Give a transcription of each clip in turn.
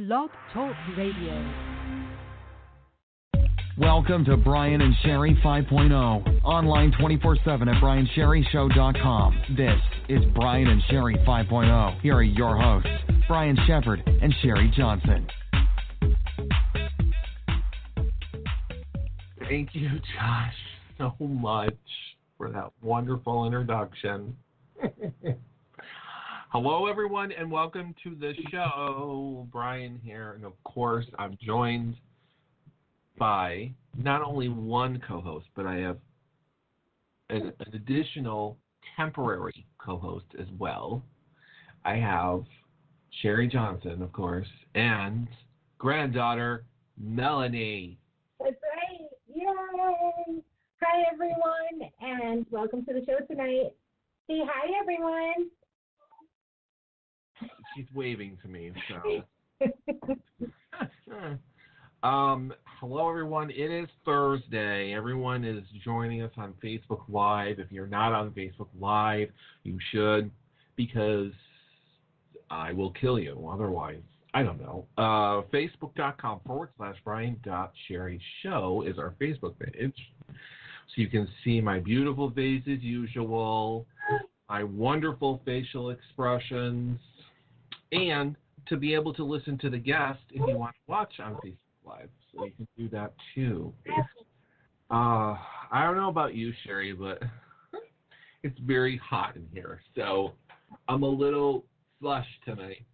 Blog Talk Radio. Welcome to Brian and Sherry 5.0. Online 24/7 at briansherryshow.com. This is Brian and Sherry 5.0. Here are your hosts, Brian Shepard and Sherry Johnson. Thank you, Josh, so much for that wonderful introduction. Hello, everyone, and welcome to the show. Brian here, and of course, I'm joined by not only one co-host, but I have an additional temporary co-host as well. I have Sherry Johnson, of course, and granddaughter Melanie. That's right. Yay! Hi, everyone, and welcome to the show tonight. Say hi, everyone. She's waving to me, so. Hello, everyone. It is Thursday. Everyone is joining us on Facebook Live. If you're not on Facebook Live, you should, because I will kill you. Otherwise, I don't know. Facebook.com/Brian.SherryShow is our Facebook page. So you can see my beautiful face as usual, my wonderful facial expressions, and to be able to listen to the guest if you want to watch on Facebook Live. So you can do that too. I don't know about you, Sherry, but it's very hot in here. So I'm a little flushed tonight.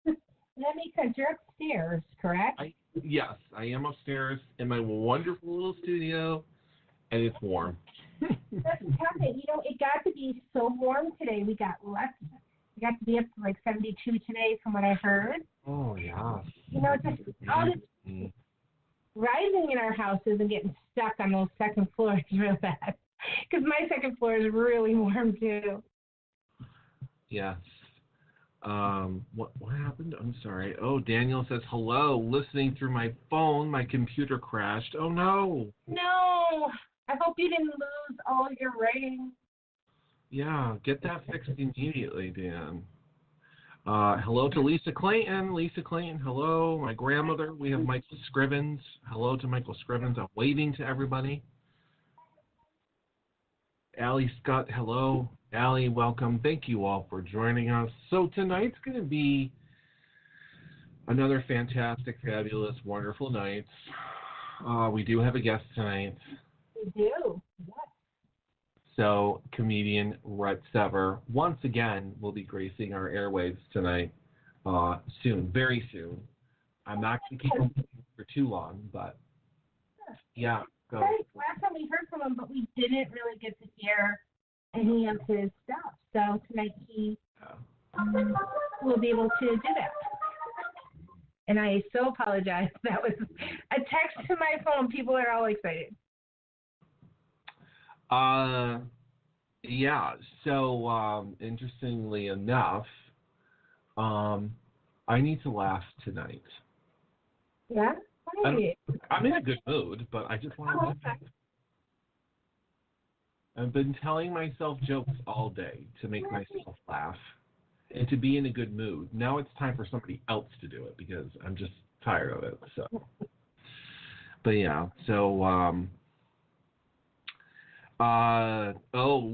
That makes sense. You're upstairs, correct? Yes, I am upstairs in my wonderful little studio, and it's warm. That's fantastic. You know, it got to be so warm today. We got to be up to like 72 today from what I heard. Oh, yeah. You know, just all this rising in our houses and getting stuck on those second floors is real bad. Because my second floor is really warm, too. Yes. What happened? I'm sorry. Oh, Daniel says, hello. Listening through my phone. My computer crashed. Oh, no. No. I hope you didn't lose all your ratings. Yeah, get that fixed immediately, Dan. Hello to Lisa Clayton. Lisa Clayton, hello. My grandmother. We have Michael Scrivens. Hello to Michael Scrivens. I'm waving to everybody. Allie Scott, hello. Allie, welcome. Thank you all for joining us. So tonight's going to be another fantastic, fabulous, wonderful night. We do have a guest tonight. We do, yes. So, comedian Rhett Sever, once again, will be gracing our airwaves tonight soon, very soon. I'm not going to keep him for too long, but yeah. Go. Right. Last time we heard from him, but we didn't really get to hear any of his stuff. So tonight he will be able to do that. And I so apologize. That was a text to my phone. People are all excited. Yeah, so, interestingly enough, I need to laugh tonight. Yeah? I'm in a good mood, but I just want to laugh. I've been telling myself jokes all day to make myself laugh and to be in a good mood. Now it's time for somebody else to do it because I'm just tired of it, so. But yeah, so,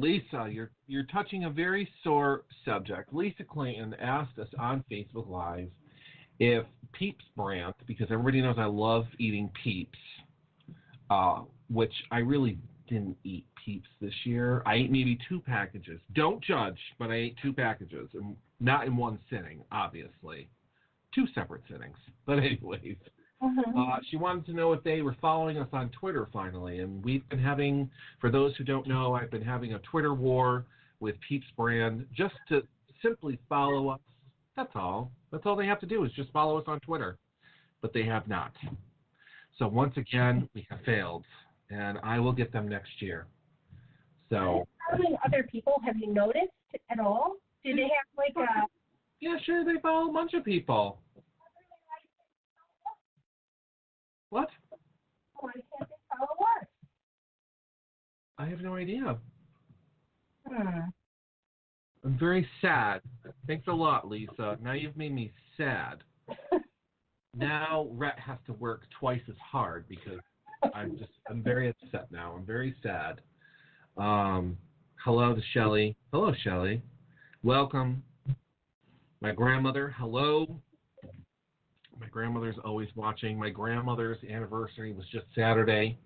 Lisa, you're touching a very sore subject. Lisa Clayton asked us on Facebook Live if Peeps brand, because everybody knows I love eating Peeps, which I really didn't eat Peeps this year. I ate maybe 2 packages. Don't judge, but I ate 2 packages, and not in one sitting, obviously. 2 separate sittings. But anyways. She wanted to know if they were following us on Twitter finally, and we've been having, for those who don't know, I've been having a Twitter war with Peeps brand just to simply follow us. That's all. That's all they have to do is just follow us on Twitter, but they have not. So once again, we have failed, and I will get them next year. So. Following other people, have you noticed at all? Do they have like a? Yeah, sure. They follow a bunch of people. What? Why can't they follow us? I have no idea. Hmm. I'm very sad. Thanks a lot, Lisa. Now you've made me sad. now Rhett has to work twice as hard because I'm very upset now. I'm very sad. Hello to Shelly. Hello, Shelly. Welcome. My grandmother, hello. My grandmother's always watching. My grandmother's anniversary was just Saturday.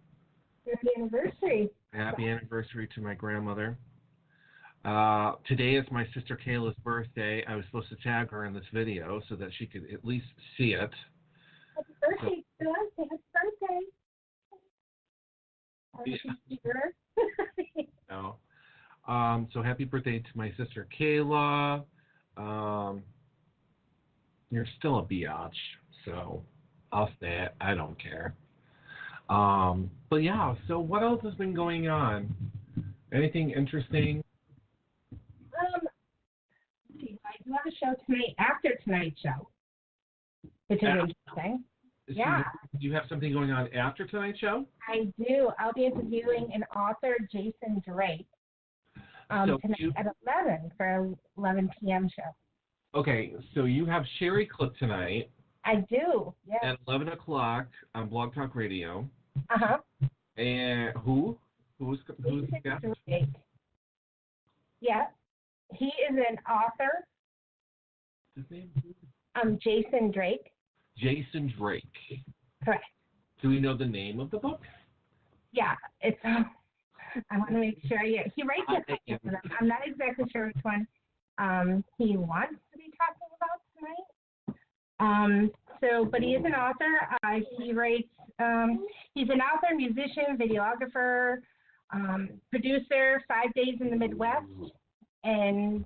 Happy anniversary. Happy anniversary to my grandmother. Today is my sister Kayla's birthday. I was supposed to tag her in this video so that she could at least see it. Happy birthday, Kayla. Happy birthday. No. So happy birthday to my sister Kayla. You're still a biatch, so I'll say it. I don't care. But yeah, so what else has been going on? Anything interesting? I do have a show tonight after tonight's show, which is interesting. Yeah. Do you have something going on after tonight's show? I do. I'll be interviewing an author, Jason Drake, tonight at 11 for 11 p.m. show. Okay, so you have Sherry Clip tonight. I do, yes. At 11 o'clock on Blog Talk Radio. Uh-huh. And who's the guest? Drake. Yeah. He is an author. His name? Jason Drake. Jason Drake. Correct. Do we know the name of the book? Yeah, it's. I want to make sure. Yeah, he writes a couple of them. I'm not exactly sure which one he wants to be talking about tonight. But he is an author. He writes. He's an author, musician, videographer, producer. 5 Days in the Midwest, and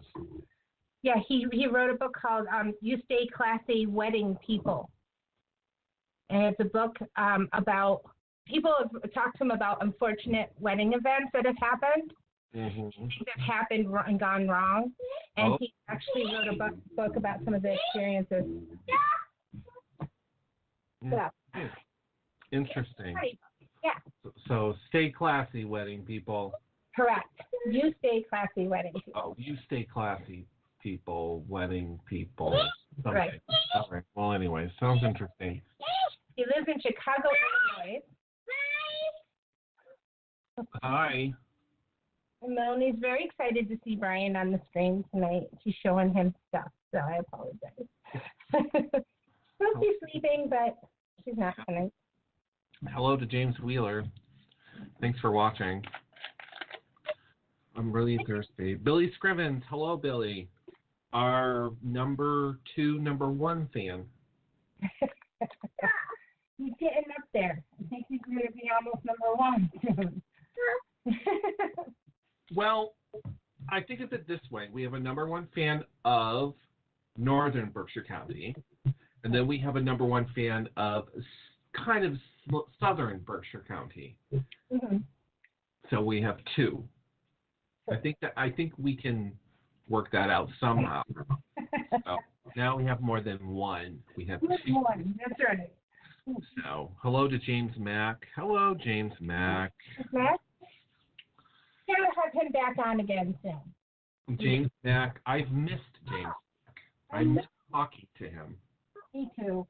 yeah, he wrote a book called "You Stay Classy, Wedding People." And it's a book about people have talked to him about unfortunate wedding events that have happened, things that have happened and gone wrong. And he actually wrote a book about some of the experiences. Yeah. Interesting. Yeah. So stay classy, wedding people. Correct. You stay classy, wedding people. Oh, you stay classy, people, wedding people. Okay. Right. All right. Well, anyway, sounds interesting. He lives in Chicago, Illinois. Hi. And Melanie's very excited to see Brian on the screen tonight. She's showing him stuff, so I apologize. Well, she's sleeping, but she's not tonight. Hello to James Wheeler. Thanks for watching. I'm really thirsty. Billy Scrivens. Hello, Billy. Our number 1 fan. He's getting up there. I think he's going to be almost number 1 soon. Well, I think of it this way. We have a number 1 fan of northern Berkshire County, and then we have a number 1 fan of kind of southern Berkshire County. Mm-hmm. So we have 2. I think we can work that out somehow. So now we have more than 1. We have 2. 1. That's right. So hello to James Mack. Hello, James Mack. Matt? Gotta have him back on again soon. James Mack. I've missed James Mack. I miss talking to him. Me too.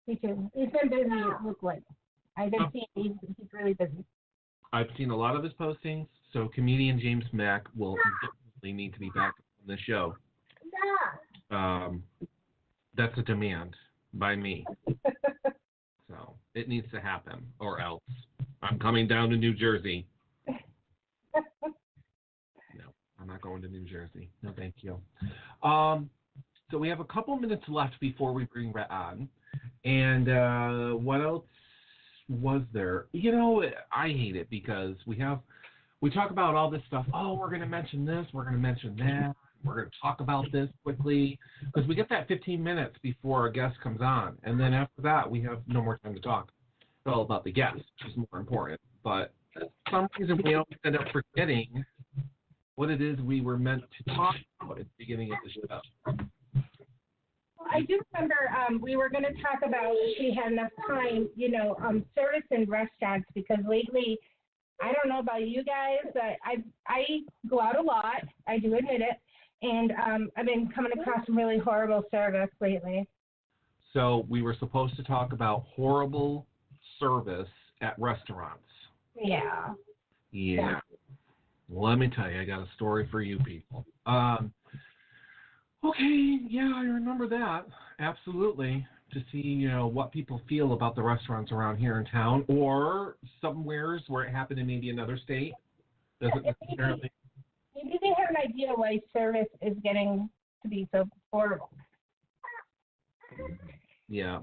Me too. He's been busy, it looks like. I've been seeing he's really busy. I've seen a lot of his postings, so comedian James Mack will definitely need to be back on the show. That's a demand by me. So it needs to happen, or else I'm coming down to New Jersey. No, I'm not going to New Jersey. No, thank you. So we have a couple minutes left before we bring Rhett on. And what else was there? You know, I hate it because we talk about all this stuff. Oh, we're going to mention this. We're going to mention that. We're going to talk about this quickly. Because we get that 15 minutes before a guest comes on. And then after that, we have no more time to talk. It's all about the guest, which is more important. But for some reason, we always end up forgetting what it is we were meant to talk about at the beginning of the show. I do remember we were going to talk about, if we had enough time, service in restaurants, because lately, I don't know about you guys, but I go out a lot. I do admit it. And I've been coming across some really horrible service lately. So we were supposed to talk about horrible service at restaurants. Yeah. Yeah. Let me tell you, I got a story for you people. Okay, yeah, I remember that. Absolutely. To see, what people feel about the restaurants around here in town or somewheres where it happened in maybe another state. Doesn't necessarily. Maybe they have an idea why service is getting to be so horrible. Yeah.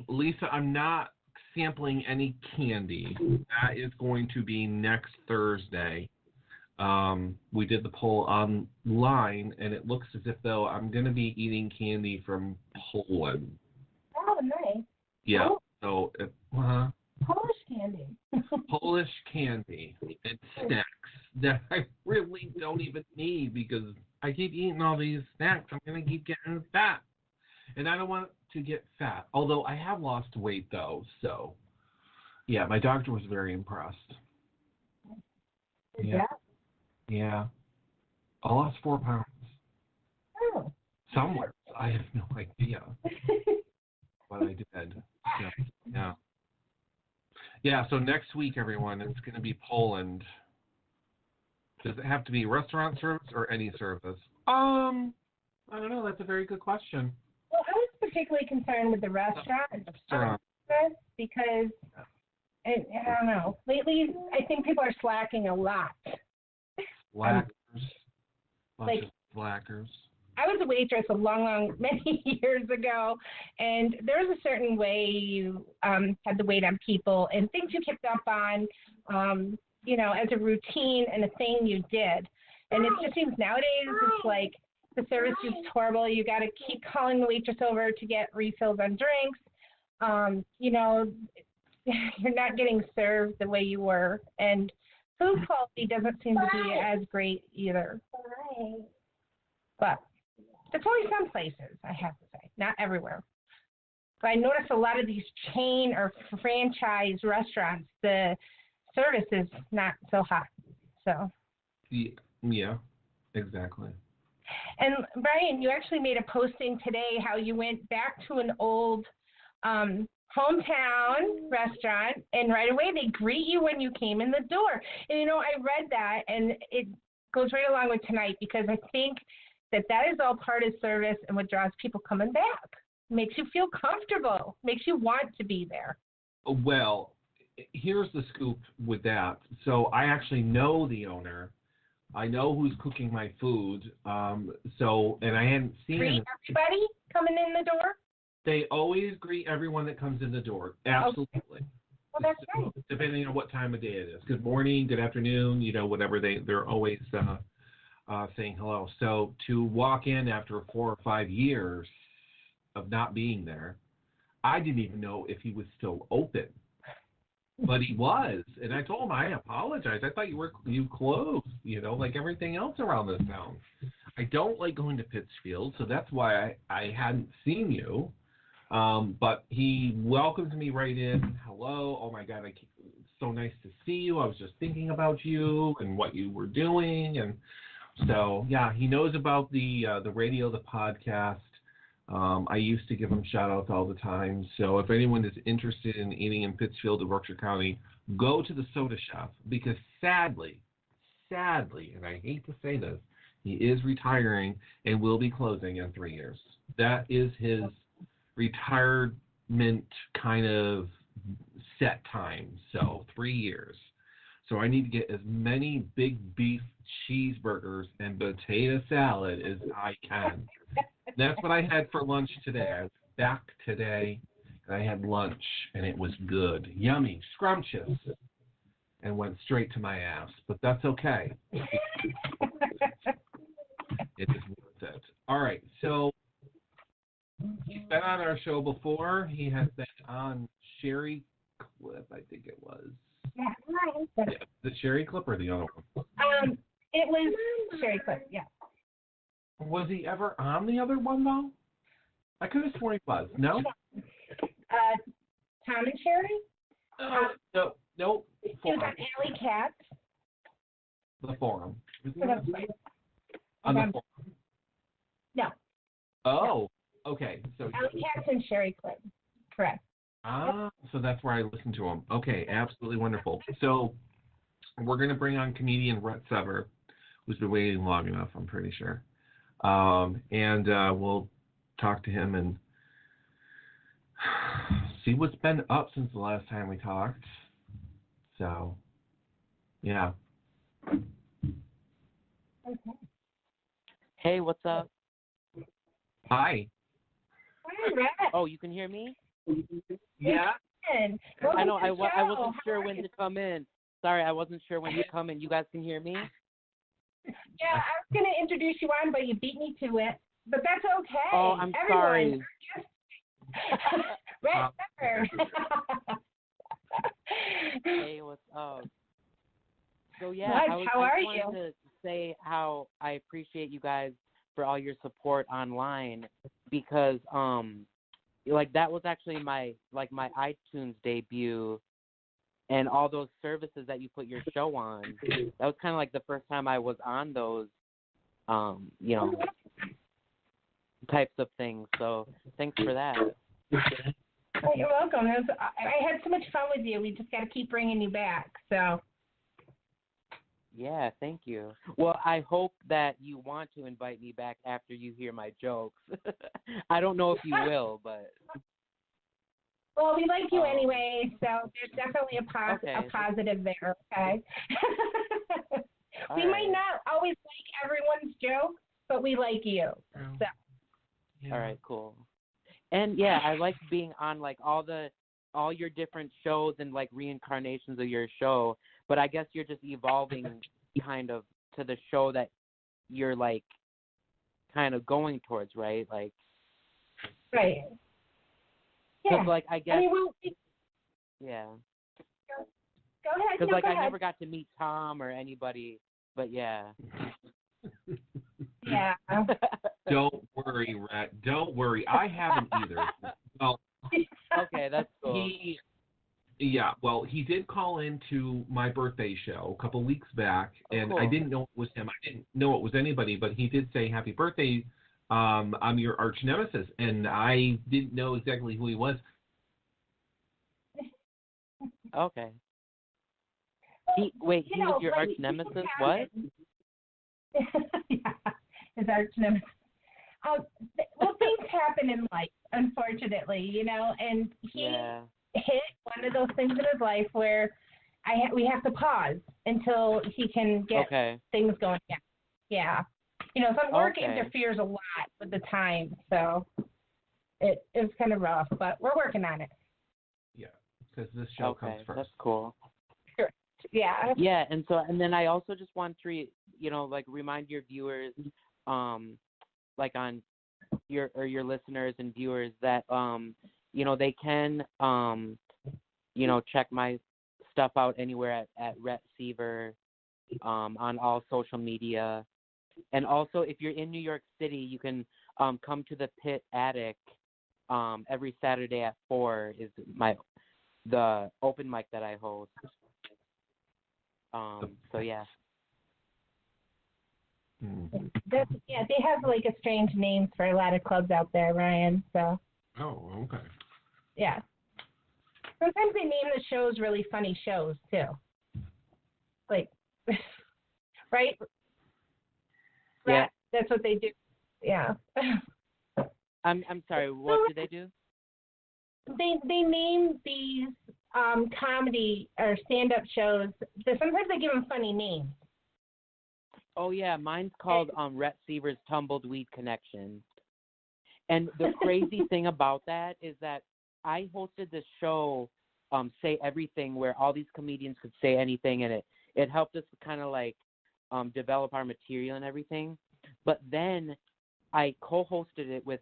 Lisa, I'm not sampling any candy. That is going to be next Thursday. We did the poll online, and it looks as if though I'm going to be eating candy from Poland. Oh, nice. Yeah. Oh. So, Polish candy. Polish candy and snacks that I really don't even need because I keep eating all these snacks. I'm going to keep getting fat. And I don't want to get fat. Although I have lost weight, though. So, yeah, my doctor was very impressed. Yeah. Yeah. I lost 4 pounds. Oh. Somewhere. I have no idea. But I did. Yeah. Yeah, so next week, everyone, it's going to be Poland. Does it have to be restaurant service or any service? I don't know. That's a very good question. Well, I was particularly concerned with the restaurant because, I don't know, lately I think people are slacking a lot. Slackers. Bunch of slackers. I was a waitress many years ago, and there was a certain way you had to wait on people and things you picked up on, as a routine and a thing you did. And it just seems nowadays it's like the service is horrible. You got to keep calling the waitress over to get refills on drinks. You're not getting served the way you were, and food quality doesn't seem to be as great either. But it's only some places, I have to say, not everywhere. But I noticed a lot of these chain or franchise restaurants, the service is not so hot. So. Yeah, exactly. And Brian, you actually made a posting today how you went back to an old hometown restaurant, and right away they greet you when you came in the door. And I read that, and it goes right along with tonight because I think that is all part of service and what draws people coming back. Makes you feel comfortable, makes you want to be there. Well, here's the scoop with that. So I actually know the owner. I know who's cooking my food. And I hadn't seen Greet everybody coming in the door? They always greet everyone that comes in the door. Absolutely. Okay. Well, that's nice. Depending on what time of day it is. Good morning, good afternoon, whatever they're always saying hello. So to walk in after 4 or 5 years of not being there, I didn't even know if he was still open. But he was, and I told him I apologize. I thought you closed, like everything else around this town. I don't like going to Pittsfield, so that's why I hadn't seen you. But he welcomed me right in. Hello, oh my God, it's so nice to see you. I was just thinking about you and what you were doing, and so yeah, he knows about the radio, the podcast. I used to give him shout-outs all the time. So if anyone is interested in eating in Pittsfield or Berkshire County, go to the Soda Chef because sadly, and I hate to say this, he is retiring and will be closing in 3 years. That is his retirement kind of set time. So 3 years. So I need to get as many big beef cheeseburgers and potato salad as I can. That's what I had for lunch today. I was back today, and I had lunch, and it was good. Yummy, scrumptious, and went straight to my ass. But that's okay. It is worth it. All right, so he's been on our show before. He has been on Sherry Clip, I think it was. Yeah, the Sherry Clip or the other one? It was Sherry Clip, yeah. Was he ever on the other one, though? I could have sworn he was. No? Tom and Sherry? No. He was on Alley Cat. The forum. Was he On on the forum? No. Oh, Okay, so Alley Cats and Sherry Clinton. Correct. So that's where I listen to them. Okay, absolutely wonderful. So we're going to bring on comedian Rhett Sever, who's been waiting long enough, I'm pretty sure. And we'll talk to him and see what's been up since the last time we talked. So, yeah. Okay. Hey, what's up? Hi. Hi, Rhett. Oh, you can hear me? Yeah. I know. I wasn't sure when to come in. Sorry, I wasn't sure when to come in. You guys can hear me? Yeah, I was going to introduce you on, but you beat me to it. But that's okay. Oh, I'm sorry. Rhett Sever. Hey, what's up? So yeah, What? How are I wanted to say how I appreciate you guys for all your support online, because like that was actually my iTunes debut, and all those services that you put your show on. That was kind of like the first time I was on those you know, types of things. So thanks for that. Oh, you're welcome. I had so much fun with you. We just got to keep bringing you back. So. Yeah, thank you. Well, I hope that you want to invite me back after you hear my jokes. I don't know if you will, but. Well, we like you anyway, so there's definitely a positive there, okay? We might not always like everyone's joke, but we like you. So. Yeah. All right, cool. And yeah, I like being on like all your different shows and like reincarnations of your show, but I guess you're just evolving kind of to the show that you're like kind of going towards, right? Like, right. Yeah. Like I guess. Yeah. Go ahead. Because I never got to meet Tom or anybody, but yeah. Yeah. Don't worry, Rhett. Don't worry. I haven't either. Well, okay, that's cool. He did call into my birthday show a couple weeks back, and cool. I didn't know it was him. I didn't know it was anybody, but he did say happy birthday. I'm your arch nemesis, and I didn't know exactly who he was. Okay. He was your arch nemesis? What? Yeah, his arch nemesis. Well, things happen in life, unfortunately, you know, and he hit one of those things in his life where we have to pause until he can get things going. Yeah. You know, some work interferes a lot with the time, so it was kind of rough, but we're working on it. Yeah, because this show comes first. That's cool. Sure. Yeah. Yeah, and then I also just want to, like remind your viewers, like on your listeners and viewers that they can check my stuff out anywhere at Rhett Sever on all social media. And also, if you're in New York City, you can come to the Pit Attic every Saturday at 4 is the open mic that I host. So yeah. They have like a strange names for a lot of clubs out there, Ryan. So. Oh, okay. Yeah. Sometimes they name the shows really funny shows too. Like, right? Yeah. That's what they do. Yeah. I'm sorry. What do they do? They name these comedy or stand-up shows. Sometimes they give them funny names. Oh yeah, mine's called Rhett Sever's Tumbleweed Connection. And the crazy thing about that is that I hosted this show, Say Everything, where all these comedians could say anything, and it helped us kind of like develop our material and everything. But then I co-hosted it with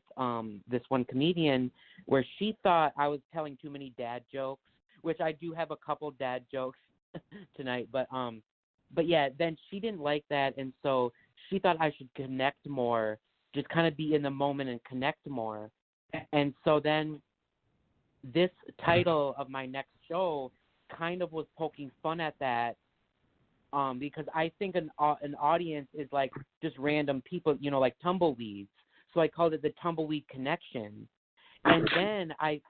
this one comedian where she thought I was telling too many dad jokes, which I do have a couple dad jokes tonight, but yeah, then she didn't like that, and so she thought I should connect more, just kind of be in the moment and connect more. And so then this title of my next show kind of was poking fun at that, because I think an audience is like just random people, like tumbleweeds. so I called it the Tumbleweed Connection. And then I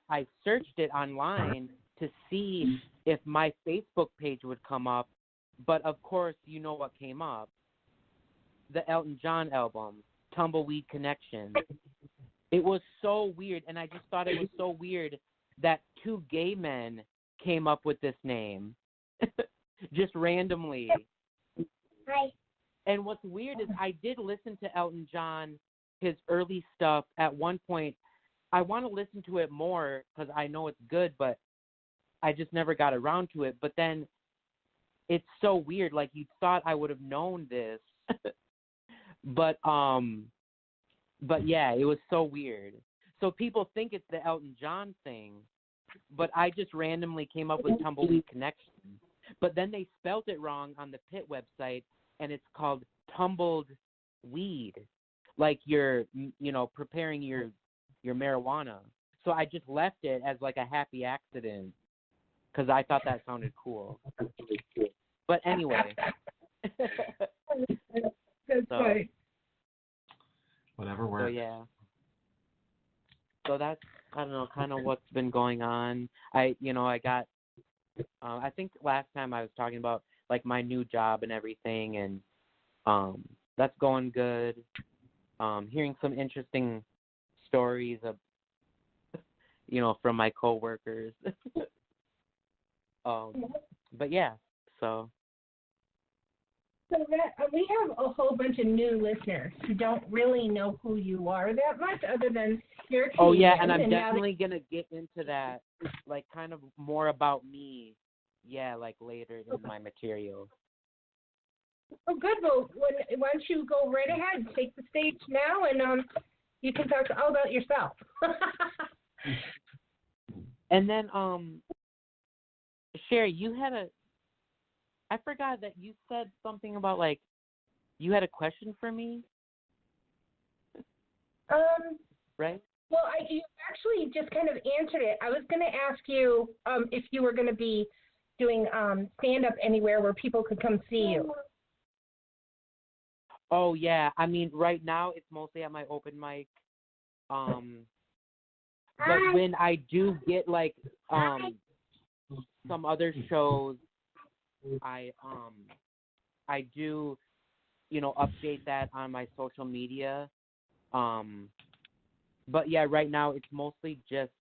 searched it online to see if my Facebook page would come up. But, of course, you know what came up. The Elton John album, Tumbleweed Connection. It was so weird, and I just thought it was so weird that two gay men came up with this name just randomly. Right. And what's weird is I did listen to Elton John, his early stuff. At one point, I want to listen to it more because I know it's good, but I just never got around to it. But then it's so weird. Like, you thought I would have known this. But yeah, it was so weird. So people think it's the Elton John thing, but I just randomly came up with Tumbleweed Connection. But then they spelt it wrong on the Pit website, and it's called Tumbled Weed, like you're, preparing your marijuana. So I just left it as like a happy accident because I thought that sounded cool. But anyway. That's right. Whatever works. So yeah. So that's, I don't know, kind of what's been going on. I got, I think last time I was talking about like my new job and everything, and that's going good. Hearing some interesting stories of, from my coworkers. But yeah, so. So we have a whole bunch of new listeners who don't really know who you are that much, other than your comedian. Oh yeah, and I'm definitely gonna get into that, like kind of more about me. Yeah, like later in my material. Oh, good. Well, why don't you go right ahead, take the stage now, and you can talk all about yourself. And then, Sherry, I forgot that you said something about, like, you had a question for me? Right? Well, you actually just kind of answered it. I was going to ask you if you were going to be doing stand-up anywhere where people could come see you. Oh, yeah. I mean, right now it's mostly at my open mic. But when I do get, like, some other shows, I do, update that on my social media. But yeah, right now it's mostly just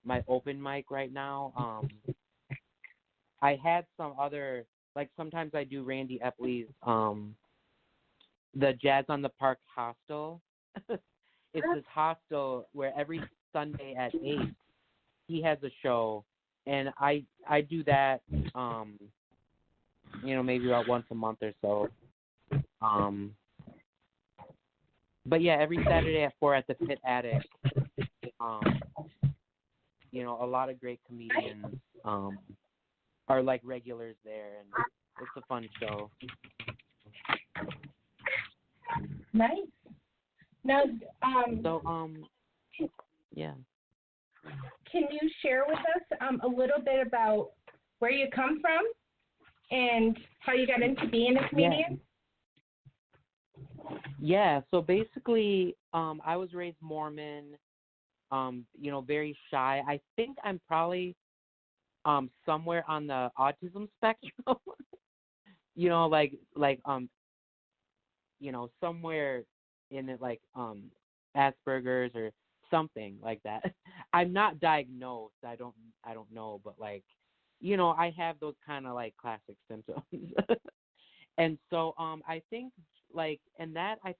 my open mic right now. I had some other, like sometimes I do Randy Epley's, the Jazz on the Park Hostel. It's this hostel where every Sunday at 8 he has a show, and I do that. Maybe about once a month or so. But yeah, every Saturday at 4 at the Pit Attic. A lot of great comedians are like regulars there, and it's a fun show. Nice. Now, yeah. Can you share with us a little bit about where you come from and how you got into being a comedian? Yeah, so basically, I was raised Mormon, very shy. I think I'm probably somewhere on the autism spectrum. Somewhere in it, like Asperger's or something like that. I'm not diagnosed. I don't know, but like, I have those kind of like classic symptoms. And so I think I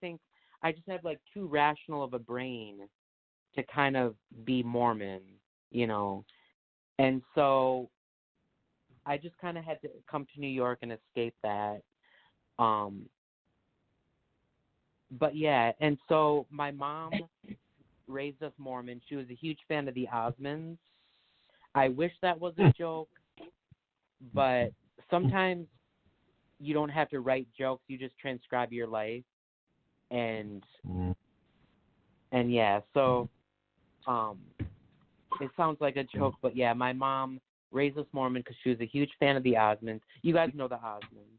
think I just have like too rational of a brain to kind of be Mormon, And so I just kind of had to come to New York and escape that. But yeah, and so my mom raised us Mormon. She was a huge fan of the Osmonds. I wish that was a joke, but sometimes you don't have to write jokes. You just transcribe your life. And yeah, so it sounds like a joke, but yeah, my mom raised us Mormon because she was a huge fan of the Osmonds. You guys know the Osmonds.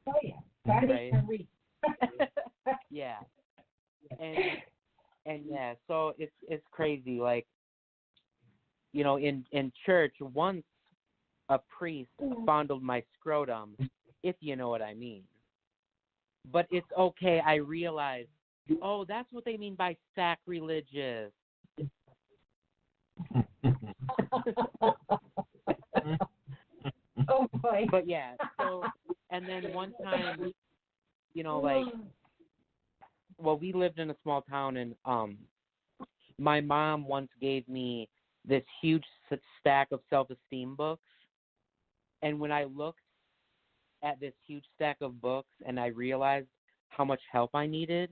Oh, yeah. That right? is Yeah. And yeah, so it's crazy. Like, you know, in church, once a priest fondled my scrotum, if you know what I mean. But it's okay. I realized, oh, that's what they mean by sacrilegious. Oh boy. But yeah, so, and then one time, you know, like, well, we lived in a small town, and my mom once gave me this huge stack of self-esteem books, and when I looked at this huge stack of books and I realized how much help I needed,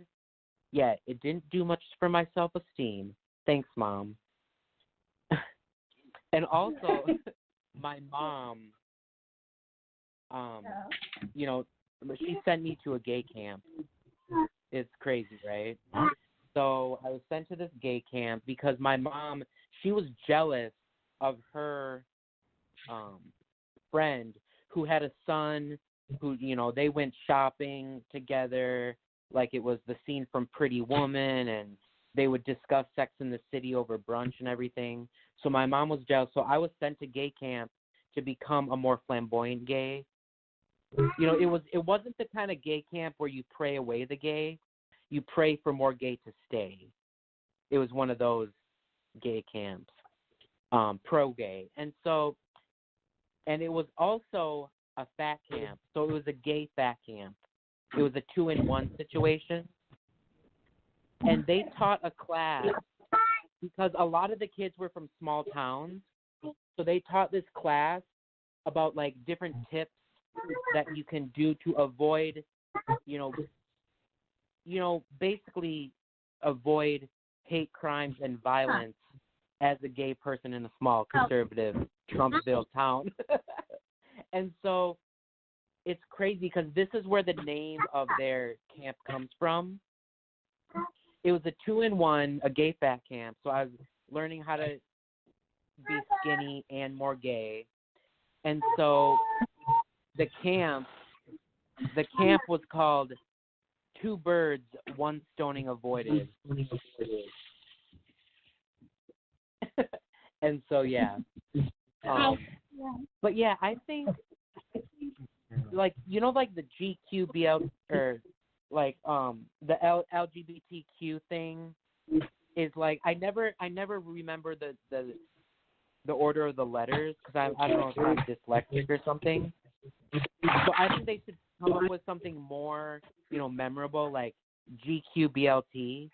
yeah, it didn't do much for my self-esteem. Thanks, Mom. And also, my mom, you know, she sent me to a gay camp. It's crazy, right? So I was sent to this gay camp because my mom, she was jealous of her friend who had a son who, you know, they went shopping together like it was the scene from Pretty Woman, and they would discuss Sex in the City over brunch and everything. So my mom was jealous. So I was sent to gay camp to become a more flamboyant gay. You know, it wasn't the kind of gay camp where you pray away the gay. You pray for more gay to stay. It was one of those gay camps, pro-gay. And so, and it was also a fat camp. So it was a gay fat camp. It was a 2-in-1 situation. And they taught a class because a lot of the kids were from small towns. So they taught this class about like different tips that you can do to avoid, you know, basically avoid hate crimes and violence as a gay person in a small conservative Trumpsville town. And so it's crazy because this is where the name of their camp comes from. It was a 2-in-1, a gay fat camp. So I was learning how to be skinny and more gay. And so the camp was called 2 Birds, 1 Stoning Avoided. And so, yeah. But yeah, I think, like, you know, like the GQBL or like the LGBTQ thing is like I never remember the order of the letters because I don't know if I'm dyslexic or something. So I think they should come up with something more, you know, memorable like GQBLT.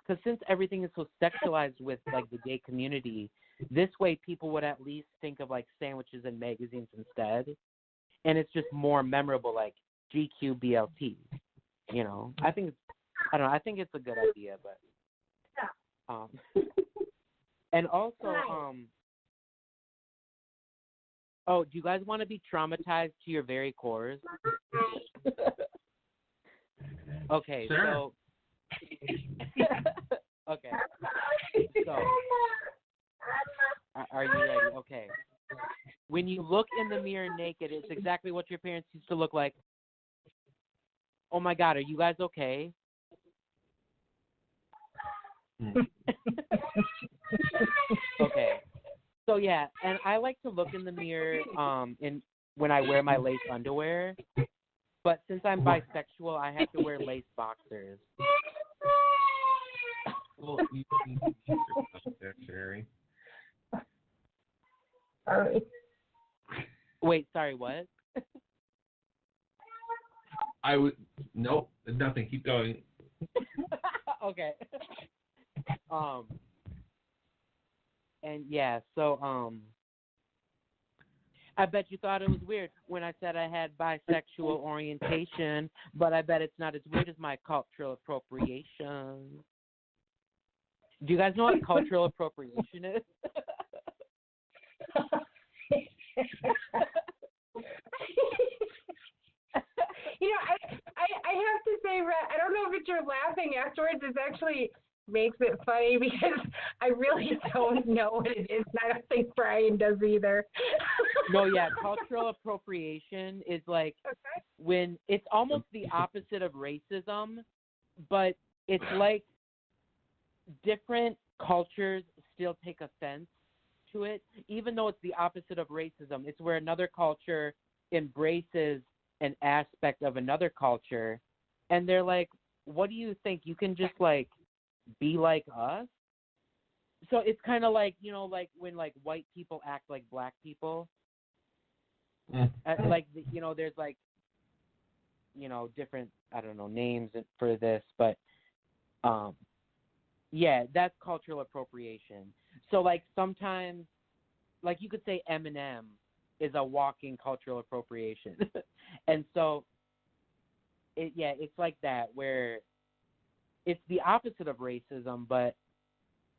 Because since everything is so sexualized with like the gay community, this way people would at least think of like sandwiches and magazines instead, and it's just more memorable like GQBLT. You know, I think it's a good idea, but and also oh, do you guys want to be traumatized to your very cores? Okay, sure. So okay. So are you ready? Okay. When you look in the mirror naked, it's exactly what your parents used to look like. Oh my God, are you guys okay? Okay. So yeah, and I like to look in the mirror when I wear my lace underwear. But since I'm bisexual, I have to wear lace boxers. Well, you there, Sherry. Sorry. Wait, sorry, what? Nope, nothing. Keep going. Okay. And yeah, so I bet you thought it was weird when I said I had bisexual orientation, but I bet it's not as weird as my cultural appropriation. Do you guys know what cultural appropriation is? You know, I have to say, Rhett, I don't know if it's your laughing afterwards. It actually makes it funny because I really don't know what it is, and I don't think Brian does either. No, yeah, cultural appropriation is like when it's almost the opposite of racism, but it's like different cultures still take offense to it, even though it's the opposite of racism. It's where another culture embraces an aspect of another culture, and they're like, what do you think? You can just, like, be like us? So it's kind of like, you know, like when, like, white people act like black people. Like, you know, there's, like, you know, different, I don't know, names for this, but, yeah, that's cultural appropriation. So, like, sometimes, like, you could say Eminem is a walking cultural appropriation. And so, it's like that, where it's the opposite of racism, but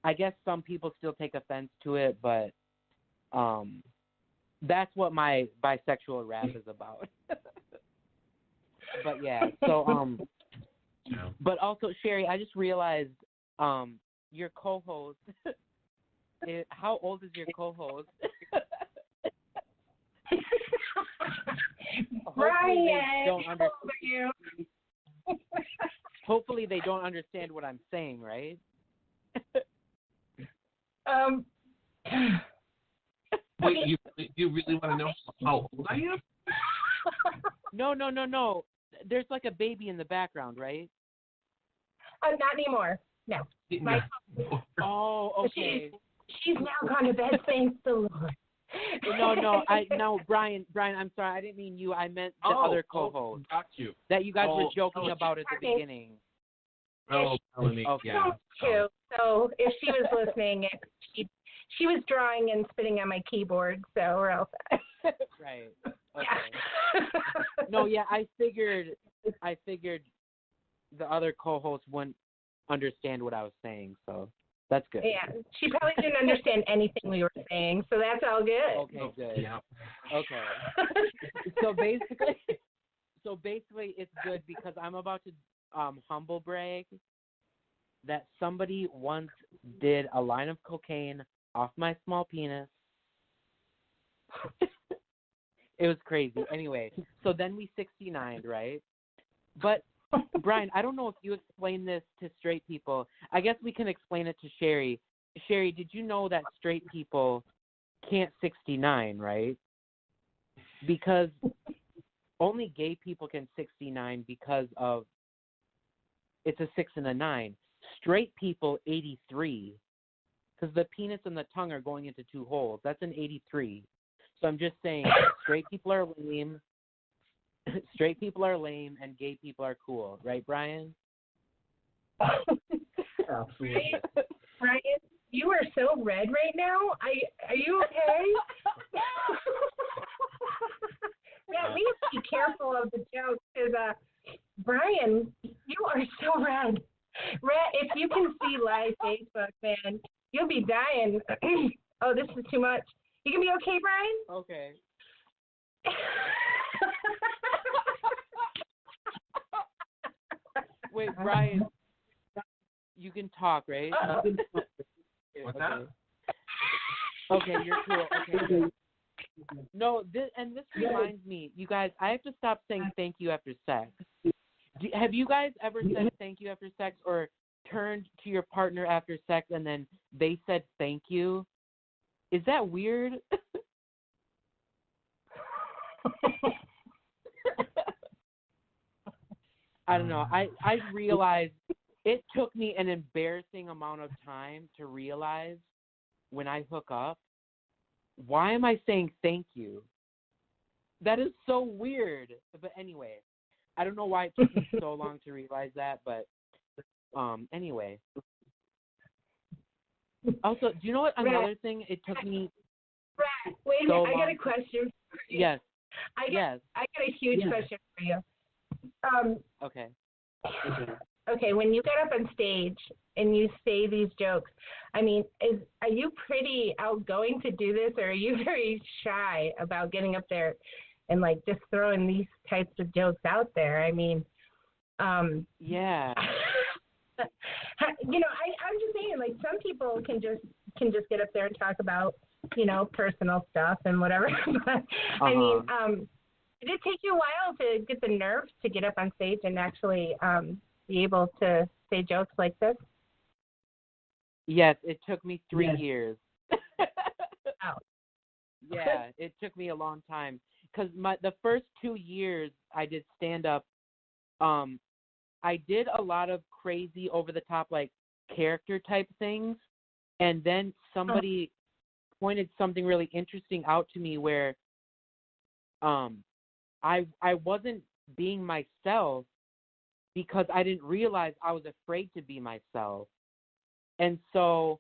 I guess some people still take offense to it, but that's what my bisexual rap is about. But yeah, so but also, Sherry, I just realized your co-host. How old is your co-host? Brian, hopefully they don't understand what I'm saying, right? Wait, you really want to know how old I am? No. There's like a baby in the background, right? Not anymore. No. Oh, okay. She's now gone to bed, thanks the Lord. No, Brian, I'm sorry. I didn't mean you. I meant the other co-host. Got you. That you guys were joking about at the beginning. Oh, Melanie. Okay. Yeah. Too. So if she was listening, she was drawing and spitting on my keyboard, so we're all set. Right. Okay. No, yeah, I figured the other co-host wouldn't understand what I was saying, so that's good. Yeah, she probably didn't understand anything we were saying, so that's all good. Okay, good. Yeah. Okay. So basically, it's good because I'm about to humble brag that somebody once did a line of cocaine off my small penis. It was crazy. Anyway, so then we 69'd, right? But Brian, I don't know if you explain this to straight people. I guess we can explain it to Sherry. Sherry, did you know that straight people can't 69, right? Because only gay people can 69 because of it's a 6 and a 9. Straight people 83 because the penis and the tongue are going into two holes. That's an 83. So I'm just saying, straight people are lame. Straight people are lame, and gay people are cool, right, Brian? Absolutely. Brian, you are so red right now. Are you okay? Yeah, we have to be careful of the jokes because, Brian, you are so red. Red, if you can see live Facebook, man, you'll be dying. Oh, this is too much. You can be okay, Brian? Okay. Wait, Brian, you can talk, right? What's that? Okay, you're cool. Okay. No, this reminds me, you guys, I have to stop saying thank you after sex. Have you guys ever said thank you after sex or turned to your partner after sex and then they said thank you? Is that weird? I don't know. I realized it took me an embarrassing amount of time to realize when I hook up, why am I saying thank you? That is so weird. But anyway, I don't know why it took me so long to realize that, but anyway. Also, do you know what another thing it took me wait a so minute, I got a long question for you. Yes. I got a huge question for you. Okay. Okay, when you get up on stage and you say these jokes, I mean, are you pretty outgoing to do this, or are you very shy about getting up there and like just throwing these types of jokes out there? I mean, yeah. You know, I'm just saying, like, some people can just get up there and talk about, you know, personal stuff and whatever. But I mean, did it take you a while to get the nerve to get up on stage and actually be able to say jokes like this? Yes, it took me 3 Yes. years. Oh. Yeah, it took me a long time because the first 2 years I did stand up. I did a lot of crazy over the top like character type things, and then somebody pointed something really interesting out to me where I wasn't being myself because I didn't realize I was afraid to be myself. And so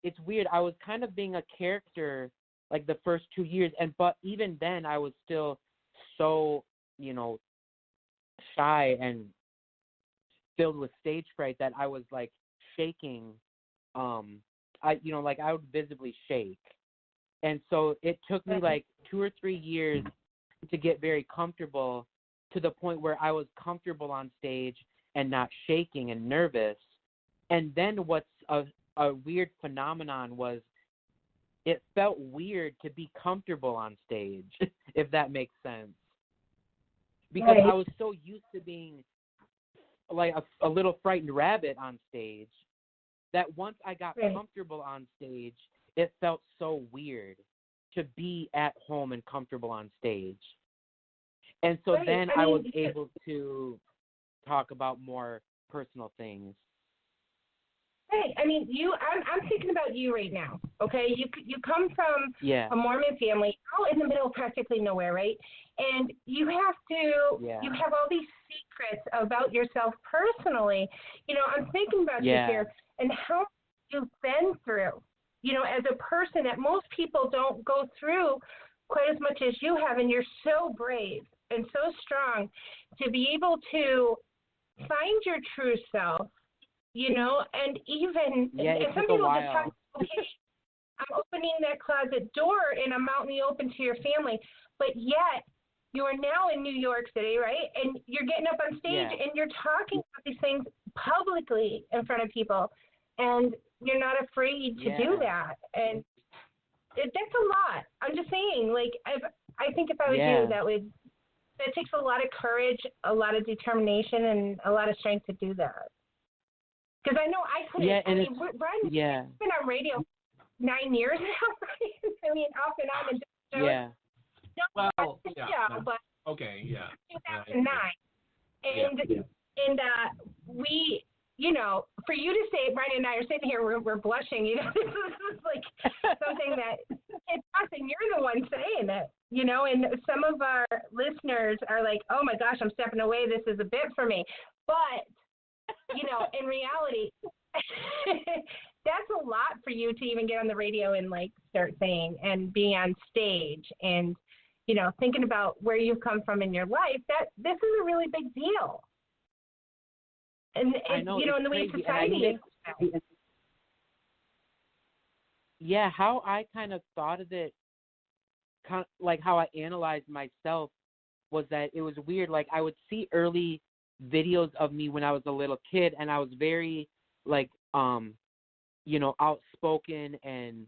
it's weird. I was kind of being a character like the first 2 years, but even then I was still so, shy and filled with stage fright that I was like shaking. I would visibly shake. And so it took me like 2 or 3 years to get very comfortable to the point where I was comfortable on stage and not shaking and nervous. And then what's a weird phenomenon was it felt weird to be comfortable on stage, if that makes sense. Because I was so used to being like a little frightened rabbit on stage that once I got comfortable on stage, it felt so weird to be at home and comfortable on stage. And so then I was able to talk about more personal things. Right. I mean, I'm thinking about you right now. Okay, you come from a Mormon family out in the middle of practically nowhere, right? And you have you have all these secrets about yourself personally. I'm thinking about you here and how you've been through. As a person that most people don't go through quite as much as you have, and you're so brave and so strong to be able to find your true self. And even and some people just talk, okay, I'm opening that closet door and I'm out in the open to your family, but yet you are now in New York City, right? And you're getting up on stage and you're talking about these things publicly in front of people, and you're not afraid to do that. And that's a lot. I'm just saying, like, I think if I was you, that takes a lot of courage, a lot of determination, and a lot of strength to do that. Because I know I couldn't. Yeah, and Brian's been on radio 9 years now, right? I mean, off and on. And but okay, 2009, and we, for you to say, Brian and I are sitting here, we're blushing. This is like something that it's us, and you're the one saying it. And some of our listeners are like, "Oh my gosh, I'm stepping away. This is a bit for me," but. In reality, that's a lot for you to even get on the radio and like start saying and being on stage and, thinking about where you've come from in your life. That this is a really big deal. And I know, in the way society is. Yeah, how I kind of thought of it, like how I analyzed myself was that it was weird. Like I would see early videos of me when I was a little kid, and I was very like outspoken and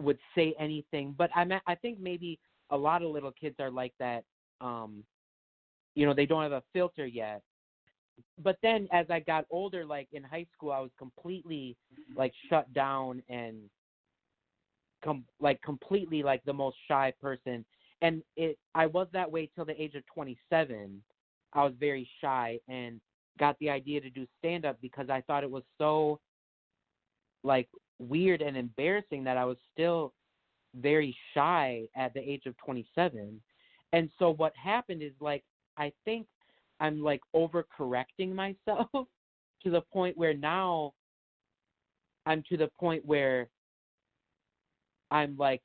would say anything. But I think maybe a lot of little kids are like that. They don't have a filter yet. But then as I got older, like in high school, I was completely like shut down and completely like the most shy person. And I was that way till the age of 27. I was very shy and got the idea to do stand-up because I thought it was so, like, weird and embarrassing that I was still very shy at the age of 27. And so what happened is, like, I think I'm, like, overcorrecting myself to the point where now I'm to the point where I'm, like,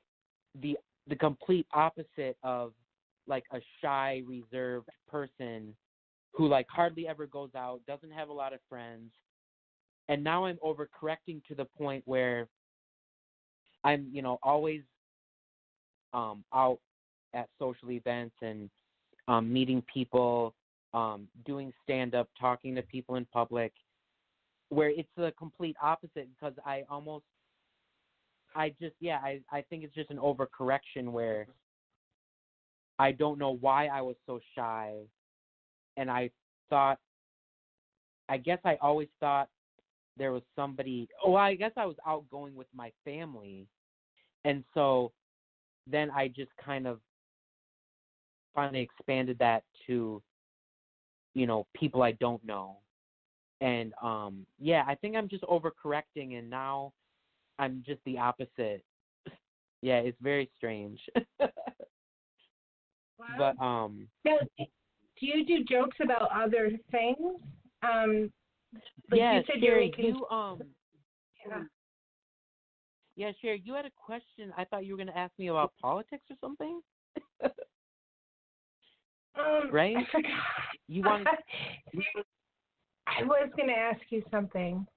the complete opposite of, like a shy, reserved person who like hardly ever goes out, doesn't have a lot of friends. And now I'm overcorrecting to the point where I'm, always out at social events and meeting people, doing stand-up, talking to people in public, where it's the complete opposite because I think it's just an overcorrection where I don't know why I was so shy, and I thought I guess I always thought there was somebody. Oh, I guess I was outgoing with my family, and so then I just kind of finally expanded that to, people I don't know. And I think I'm just overcorrecting, and now I'm just the opposite. Yeah, it's very strange. Wow. But Now, do you do jokes about other things? yeah, you said Sherry, yeah, Sherry, you had a question. I thought you were going to ask me about politics or something. Right? I forgot. You wanted. I was going to ask you something.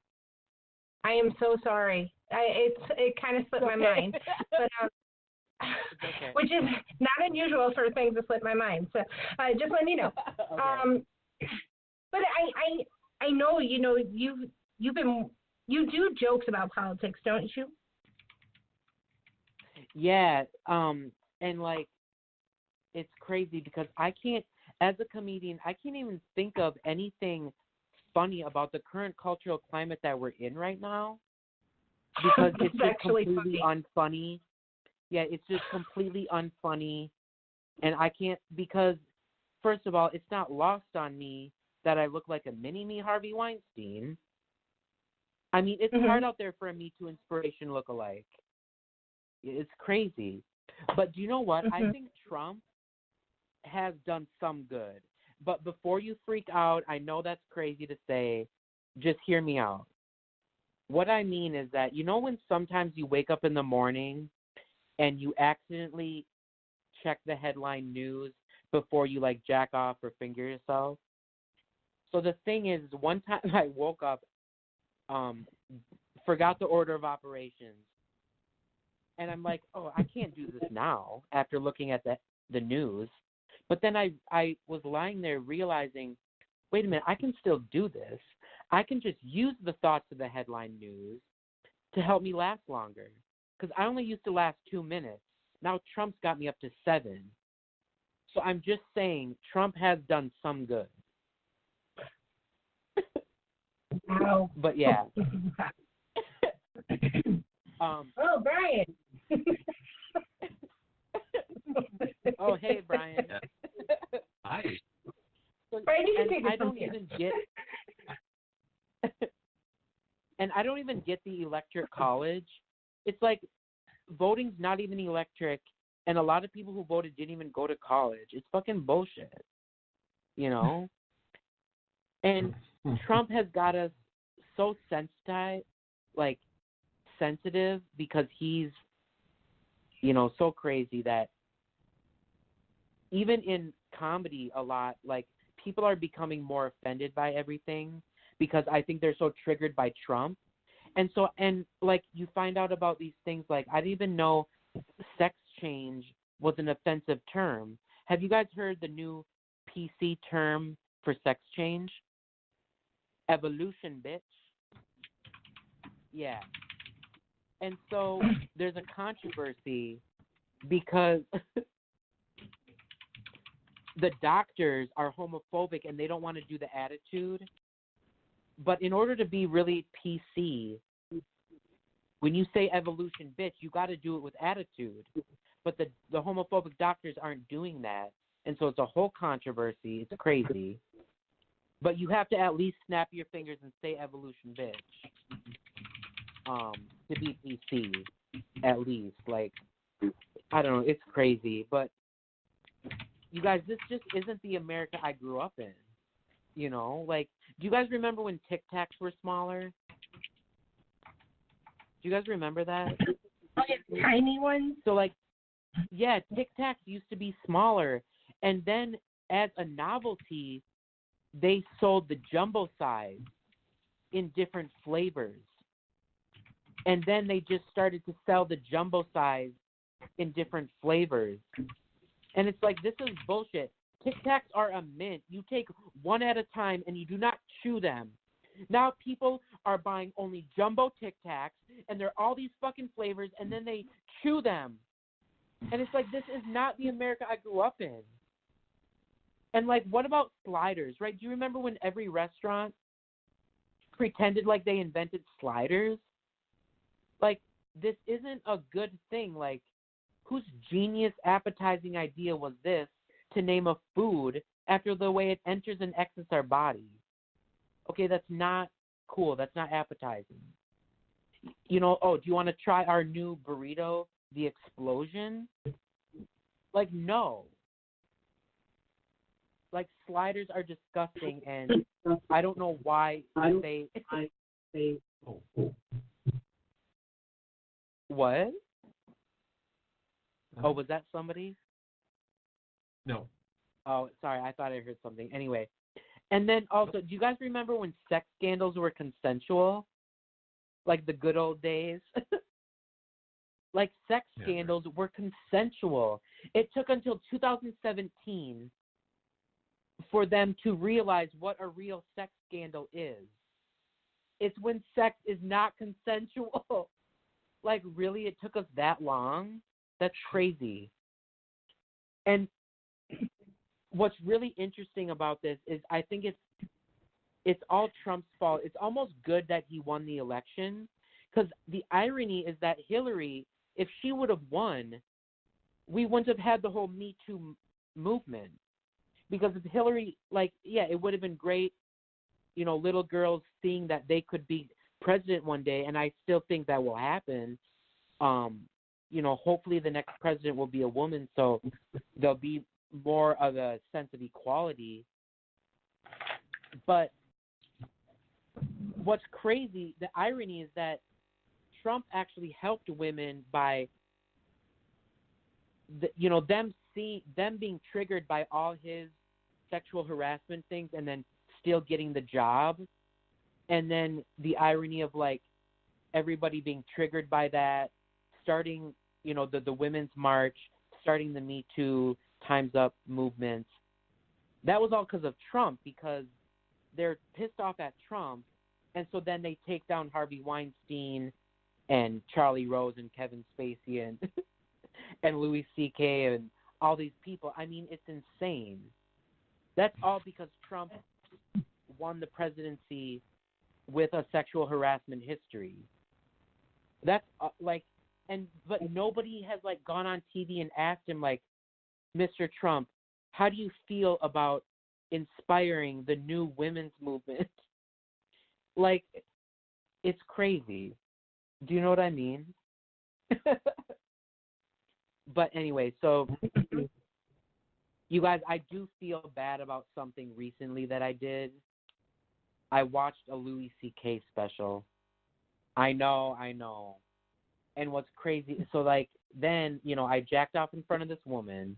I am so sorry. It kind of slipped my mind, but Okay. which is not unusual for things to slip my mind. So just letting you know. Okay. But I know you do jokes about politics, don't you? Yeah. And like, it's crazy because I can't, as a comedian, I can't even think of anything funny about the current cultural climate that we're in right now, because it's just completely unfunny. Yeah, it's just completely unfunny, and I can't, because first of all, it's not lost on me that I look like a mini-me Harvey Weinstein. I mean, it's hard out there for a Me Too inspiration lookalike. It's crazy. But do you know what? I think Trump has done some good. But before you freak out, I know that's crazy to say, just hear me out. What I mean is that, when sometimes you wake up in the morning and you accidentally check the headline news before you, like, jack off or finger yourself? So the thing is, one time I woke up, forgot the order of operations. And I'm like, oh, I can't do this now after looking at the news. But then I was lying there realizing, wait a minute, I can still do this. I can just use the thoughts of the headline news to help me last longer. Because I only used to last 2 minutes. Now Trump's got me up to 7. So I'm just saying Trump has done some good. Wow. But yeah. Oh, Brian. Oh, hey, Brian. Hi. Brian, you can take it I from don't here. even get. And I don't even get the electric college. It's like voting's not even electric, and a lot of people who voted didn't even go to college. It's fucking bullshit, And Trump has got us so sensitive, because he's, so crazy that even in comedy a lot, like, people are becoming more offended by everything because I think they're so triggered by Trump. And so, like, you find out about these things, like, I didn't even know sex change was an offensive term. Have you guys heard the new PC term for sex change? Evolution, bitch. Yeah. And so there's a controversy because the doctors are homophobic and they don't want to do the attitude. But in order to be really PC, when you say evolution, bitch, you got to do it with attitude. But the homophobic doctors aren't doing that. And so it's a whole controversy. It's crazy. But you have to at least snap your fingers and say evolution, bitch, to be PC, at least. Like, I don't know. It's crazy. But, you guys, this just isn't the America I grew up in. Like, do you guys remember when Tic Tacs were smaller? Do you guys remember that? Tiny ones? So, like, yeah, Tic Tacs used to be smaller. And then, as a novelty, they sold the jumbo size in different flavors. And then they just started to sell the jumbo size in different flavors. And it's like, this is bullshit. Tic Tacs are a mint. You take one at a time and you do not chew them. Now people are buying only jumbo Tic Tacs, and they're all these fucking flavors, and then they chew them. And it's like, this is not the America I grew up in. And, like, what about sliders, right? Do you remember when every restaurant pretended like they invented sliders. Like, this isn't a good thing. Like, whose genius appetizing idea was this to name a food after the way it enters and exits our body? Okay, that's not cool. That's not appetizing. You know, do you want to try our new burrito, the explosion? Like, no. Like, sliders are disgusting, and I don't know why they... What? Oh, was that somebody? No. Oh, sorry. I thought I heard something. Anyway. And then also, do you guys remember when sex scandals were consensual? Like the good old days? Like, sex scandals were consensual. It took until 2017 for them to realize what a real sex scandal is. It's when sex is not consensual. Like, really? It took us that long? That's crazy. And what's really interesting about this is I think it's all Trump's fault. It's almost good that he won the election, because the irony is that Hillary, if she would have won, we wouldn't have had the whole Me Too movement. Because if Hillary, like, yeah, it would have been great, you know, little girls seeing that they could be president one day, and I still think that will happen. You know, hopefully the next president will be a woman, so there'll be more of a sense of equality. But what's crazy, the irony is that Trump actually helped women by, them being triggered by all his sexual harassment things and then still getting the job. And then the irony of, like, everybody being triggered by that, starting, you know, the Women's March, starting the Me Too, Time's Up movements. That was all because of Trump, because they're pissed off at Trump, and so then they take down Harvey Weinstein and Charlie Rose and Kevin Spacey and and Louis C.K. and all these people. I mean, it's insane. That's all because Trump won the presidency with a sexual harassment history. That's but nobody has, like, gone on TV and asked him, like, Mr. Trump, how do you feel about inspiring the new women's movement? Like, it's crazy. Do you know what I mean? But anyway, so you guys, I do feel bad about something recently that I did. I watched a Louis C.K. special. I know. And what's crazy, so, like, then, you know, I jacked off in front of this woman,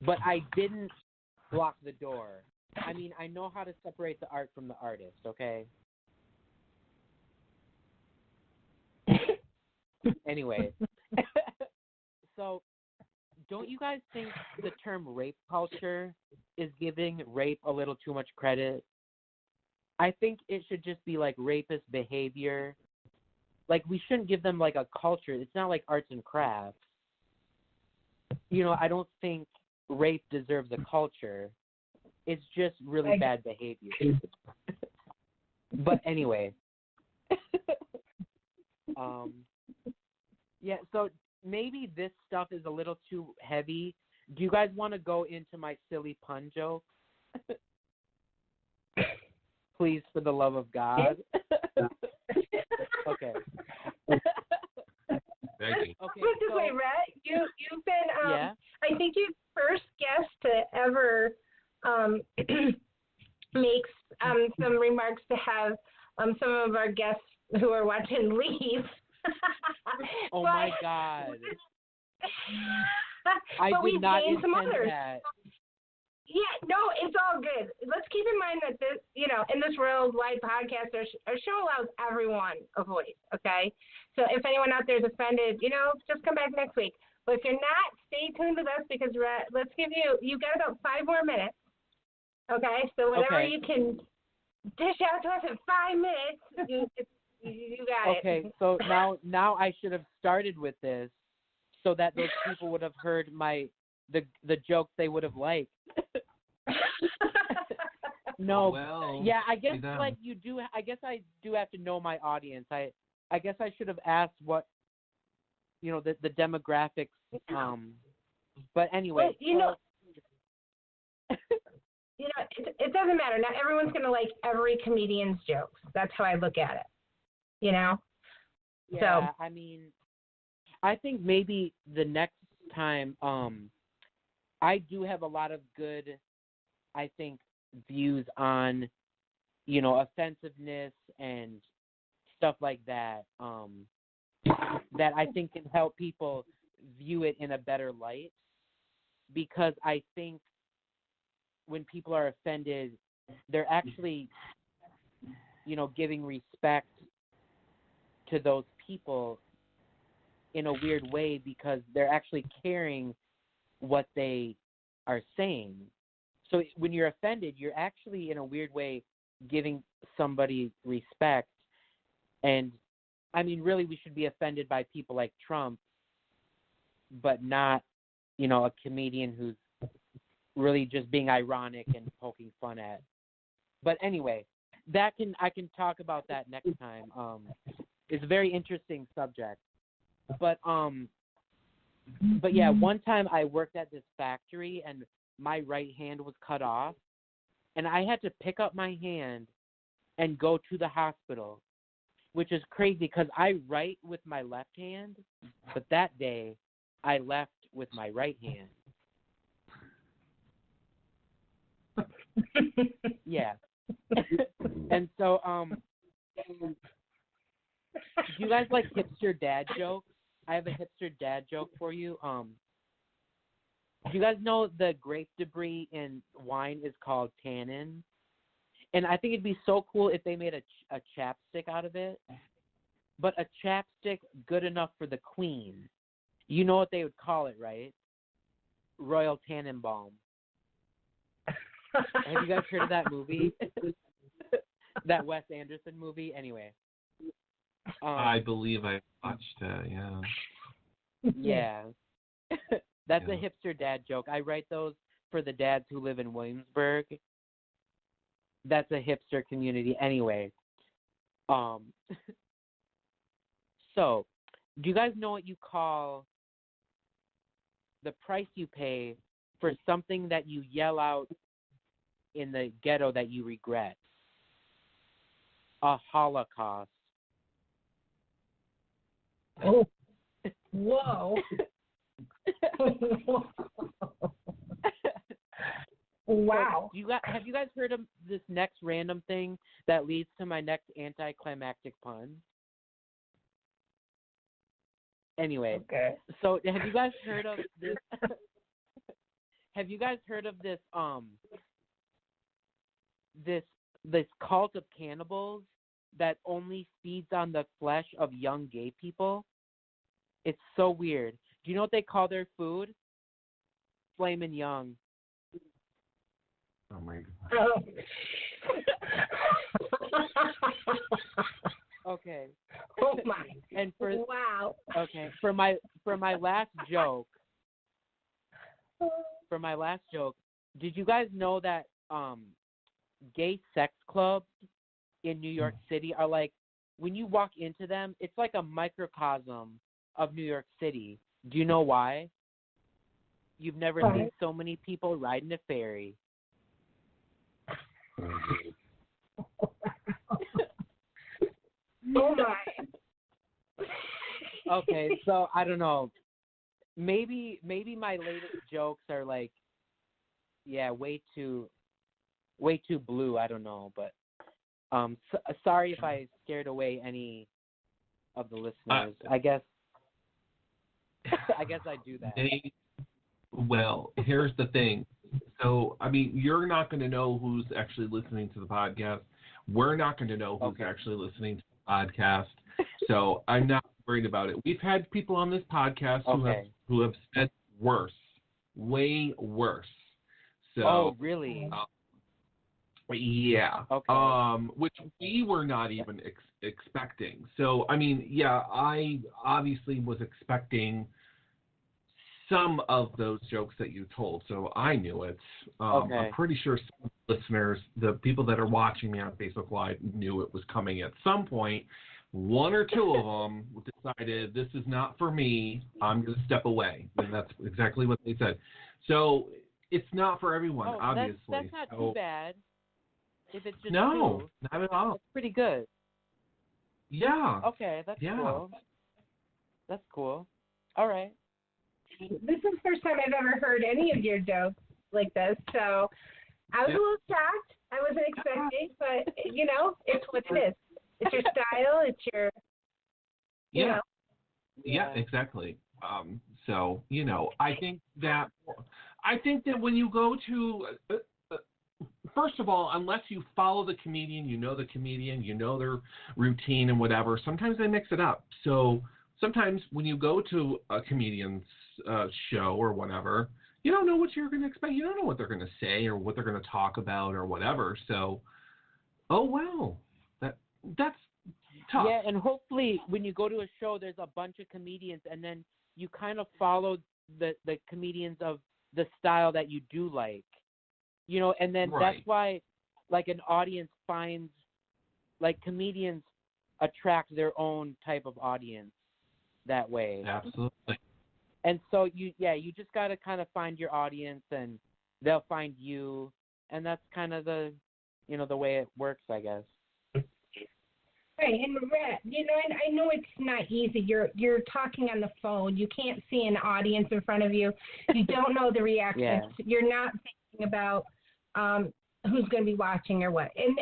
but I didn't block the door. I mean, I know how to separate the art from the artist, okay? Anyway. So, don't you guys think the term rape culture is giving rape a little too much credit? I think it should just be, like, rapist behavior. Like, we shouldn't give them, like, a culture. It's not like arts and crafts. You know, I don't think rape deserves a culture. It's just really bad behavior. But anyway. Yeah, so maybe this stuff is a little too heavy. Do you guys want to go into my silly pun joke? Please, for the love of God. Okay. Thank you. Okay, wait, Rhett, you've been I think you're first guest to ever make some remarks to have some of our guests who are watching leave. Oh my God! I did not some intend others. that. Yeah, no, it's all good. Let's keep in mind that this, you know, in this worldwide podcast, our show allows everyone a voice, okay? So if anyone out there is offended, you know, just come back next week. But if you're not, stay tuned with us because let's give you got about 5 more minutes, okay? So whatever you can dish out to us in 5 minutes, you got it. Okay, so now I should have started with this so that those people would have heard the jokes they would have liked. No. Well, Yeah, I guess them. like you do. I guess I do have to know my audience. I guess I should have asked what, the demographics. But anyway. Well, it doesn't matter. Not everyone's gonna like every comedian's jokes. That's how I look at it. Yeah, So I mean, I think maybe the next time, I do have a lot of good, I think, views on, offensiveness and stuff like that, that I think can help people view it in a better light, because I think when people are offended, they're actually, giving respect to those people in a weird way, because they're actually caring what they are saying. So when you're offended, you're actually, in a weird way, giving somebody respect. And, I mean, really, we should be offended by people like Trump, but not, a comedian who's really just being ironic and poking fun at. But anyway, I can talk about that next time. It's a very interesting subject. But yeah, one time I worked at this factory and my right hand was cut off, and I had to pick up my hand and go to the hospital, which is crazy because I write with my left hand, but that day I left with my right hand. Yeah. And so, do you guys like hipster dad jokes? I have a hipster dad joke for you. Do you guys know the grape debris in wine is called tannin? And I think it'd be so cool if they made a chapstick out of it. But a chapstick good enough for the queen. You know what they would call it, right? Royal Tannenbaum. Have you guys heard of that movie? That Wes Anderson movie? Anyway. I believe I watched it, yeah. Yeah. That's a hipster dad joke. I write those for the dads who live in Williamsburg. That's a hipster community anyway. So, do you guys know what you call the price you pay for something that you yell out in the ghetto that you regret? A holocaust. Oh. Whoa. Wow. Have you guys heard of this next random thing that leads to my next anticlimactic pun? Anyway, okay. So have you guys heard of this? Have you guys heard of this? This cult of cannibals that only feeds on the flesh of young gay people? It's so weird. Do you know what they call their food? Flamin' Young. Oh my God. Oh. Okay. Oh my. And wow. Okay, for my last joke. For my last joke, did you guys know that gay sex clubs in New York City are like, when you walk into them, it's like a microcosm of New York City. Do you know why? You've never seen so many people riding a ferry. Oh my. Okay, so I don't know. Maybe my latest jokes are like, way too blue. I don't know, but sorry if I scared away any of the listeners. I guess I do that. Well, here's the thing. So, I mean, you're not going to know who's actually listening to the podcast. We're not going to know who's actually listening to the podcast. So I'm not worried about it. We've had people on this podcast who have said worse, way worse. So, really? Yeah. Okay. Which we were not even expecting. So, I mean, I obviously was expecting some of those jokes that you told, so I knew it. I'm pretty sure some listeners, the people that are watching me on Facebook Live, knew it was coming at some point. One or two of them decided, this is not for me, I'm going to step away. And that's exactly what they said. So it's not for everyone, obviously. That's not too bad. If it's just no, two, not at all. That's pretty good. Yeah. Okay, that's cool. That's cool. All right. This is the first time I've ever heard any of your jokes like this, so I was a little shocked. I wasn't expecting, but, it's what it is. It's your style. It's your, you know. Yeah, exactly. So, I think that when you go to, first of all, unless you follow the comedian, the comedian, their routine and whatever, sometimes they mix it up. So sometimes when you go to a comedian's show or whatever, you don't know what you're going to expect. You don't know what they're going to say or what they're going to talk about or whatever. So, that's tough. Yeah, and hopefully when you go to a show, there's a bunch of comedians, and then you kind of follow the comedians of the style that you do like, and then that's why, like, an audience finds, like, comedians attract their own type of audience that way. Absolutely. And so you just got to kind of find your audience, and they'll find you, and that's kind of the way it works, I guess. Right, and Rhett, and I know it's not easy. You're talking on the phone. You can't see an audience in front of you. You don't know the reactions. Yeah. You're not thinking about who's going to be watching or what. And,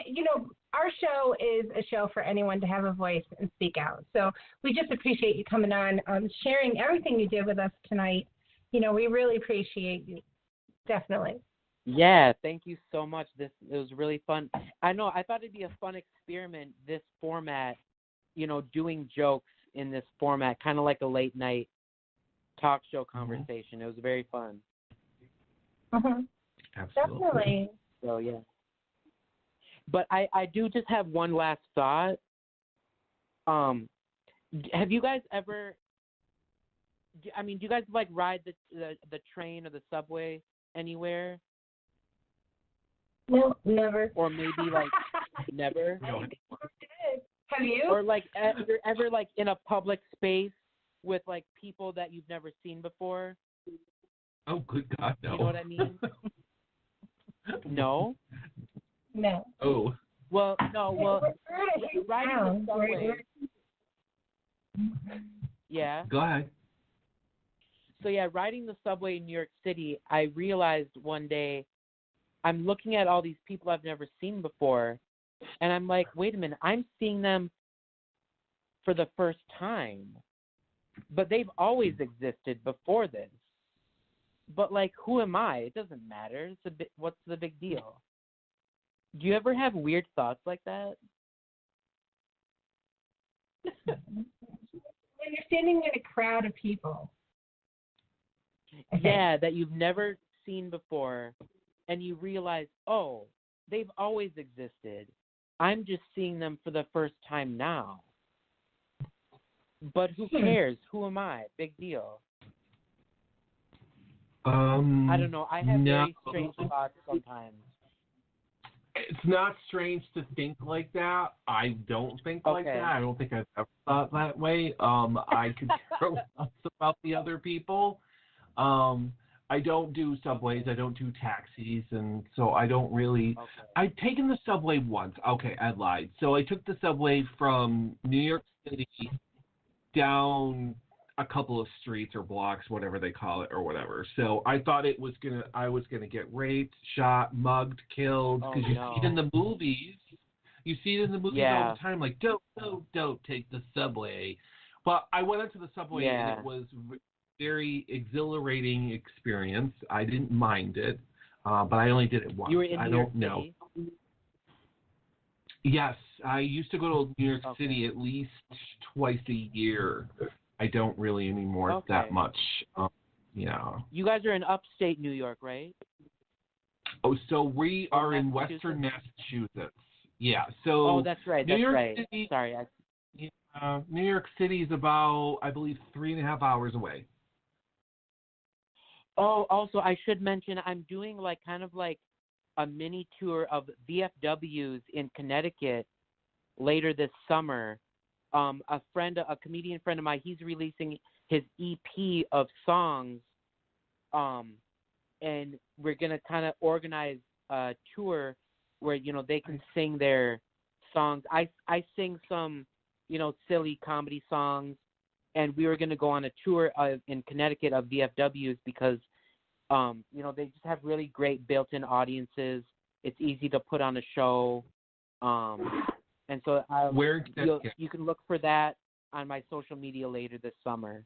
our show is a show for anyone to have a voice and speak out. So we just appreciate you coming on, sharing everything you did with us tonight. We really appreciate you. Definitely. Yeah, thank you so much. It was really fun. I know, I thought it'd be a fun experiment, this format, doing jokes in this format, kind of like a late night talk show conversation. It was very fun. Mm-hmm. Absolutely. Definitely. So, yeah. But I do just have one last thought. Have you guys ever, do you guys like ride the train or the subway anywhere? No, never. Or maybe like never? No. Have you? Or like you're ever like in a public space with like people that you've never seen before? Oh, good God, no. You know what I mean? No? No. Oh. Well, no, riding the subway. Yeah. Go ahead. So yeah, riding the subway in New York City, I realized one day I'm looking at all these people I've never seen before, and I'm like, wait a minute, I'm seeing them for the first time. But they've always existed before this. But, like, who am I? It doesn't matter. What's the big deal? Do you ever have weird thoughts like that? When you're standing in a crowd of people. Yeah, that you've never seen before, and you realize, oh, they've always existed. I'm just seeing them for the first time now. But who cares? Who am I? Big deal. I don't know. I have very strange thoughts sometimes. It's not strange to think like that. I don't think like that. I don't think I've ever thought that way. I could care less about the other people. I don't do subways. I don't do taxis, and so I don't really. Okay. I've taken the subway once. Okay, I lied. So I took the subway from New York City down a couple of streets or blocks, whatever they call it, or whatever. So I thought I was gonna get raped, shot, mugged, killed, because see it in the movies. You see it in the movies all the time, like don't take the subway. But I went into the subway and it was very exhilarating experience. I didn't mind it, but I only did it once. You were in New York City? Yes, I used to go to New York City at least twice a year. I don't really anymore that much. You guys are in upstate New York, right? Oh, so we are in Western Massachusetts. Yeah. So. Oh, that's right. That's right. City, Sorry. New York City is about, I believe, 3.5 hours away. Oh, also, I should mention I'm doing like kind of like a mini tour of VFWs in Connecticut later this summer. A comedian friend of mine, he's releasing his EP of songs, and we're gonna kind of organize a tour where they can sing their songs. I sing some silly comedy songs, and we were gonna go on a tour in Connecticut of VFWs because they just have really great built-in audiences. It's easy to put on a show. And so you can look for that on my social media later this summer.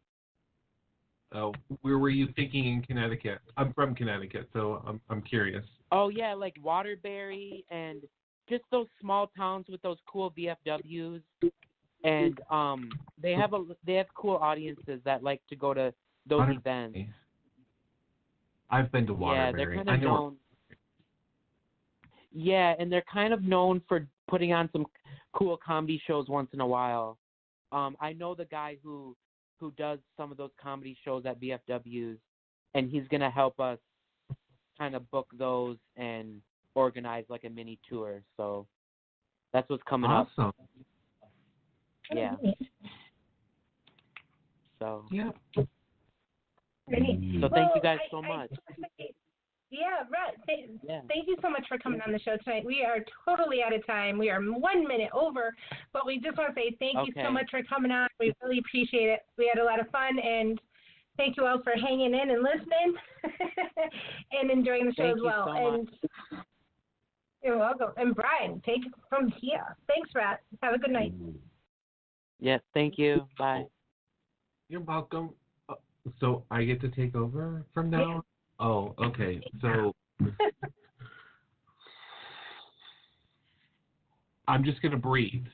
Oh, where were you thinking in Connecticut? I'm from Connecticut, so I'm curious. Oh yeah, like Waterbury and just those small towns with those cool VFWs, and they have cool audiences that like to go to those events. I've been to Waterbury. Yeah, they're kind of known. Yeah, and they're kind of known for putting on some cool comedy shows once in a while. I know the guy who does some of those comedy shows at VFWs, and he's going to help us kind of book those and organize like a mini tour. So that's what's coming up. Awesome. Yeah. So. Yeah. So thank you guys so much. Yeah, Rhett, thank you so much for coming on the show tonight. We are totally out of time. We are 1 minute over, but we just want to say thank you so much for coming on. We really appreciate it. We had a lot of fun, and thank you all for hanging in and listening and enjoying the show as well. So you're welcome. And Brian, take it from here. Thanks, Rhett. Have a good night. Yes, thank you. Bye. You're welcome. So I get to take over from now on? Oh, okay. So I'm just going to breathe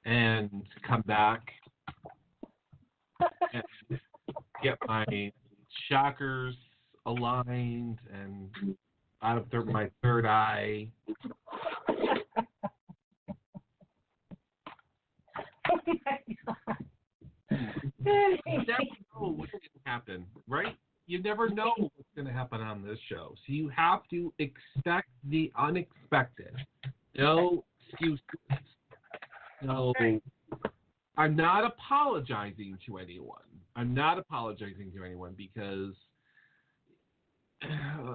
and come back and get my chakras aligned and out of my third eye. Oh, my God. You never know what's going to happen, right? You never know what's going to happen on this show. So you have to expect the unexpected. No excuses. No, I'm not apologizing to anyone. Because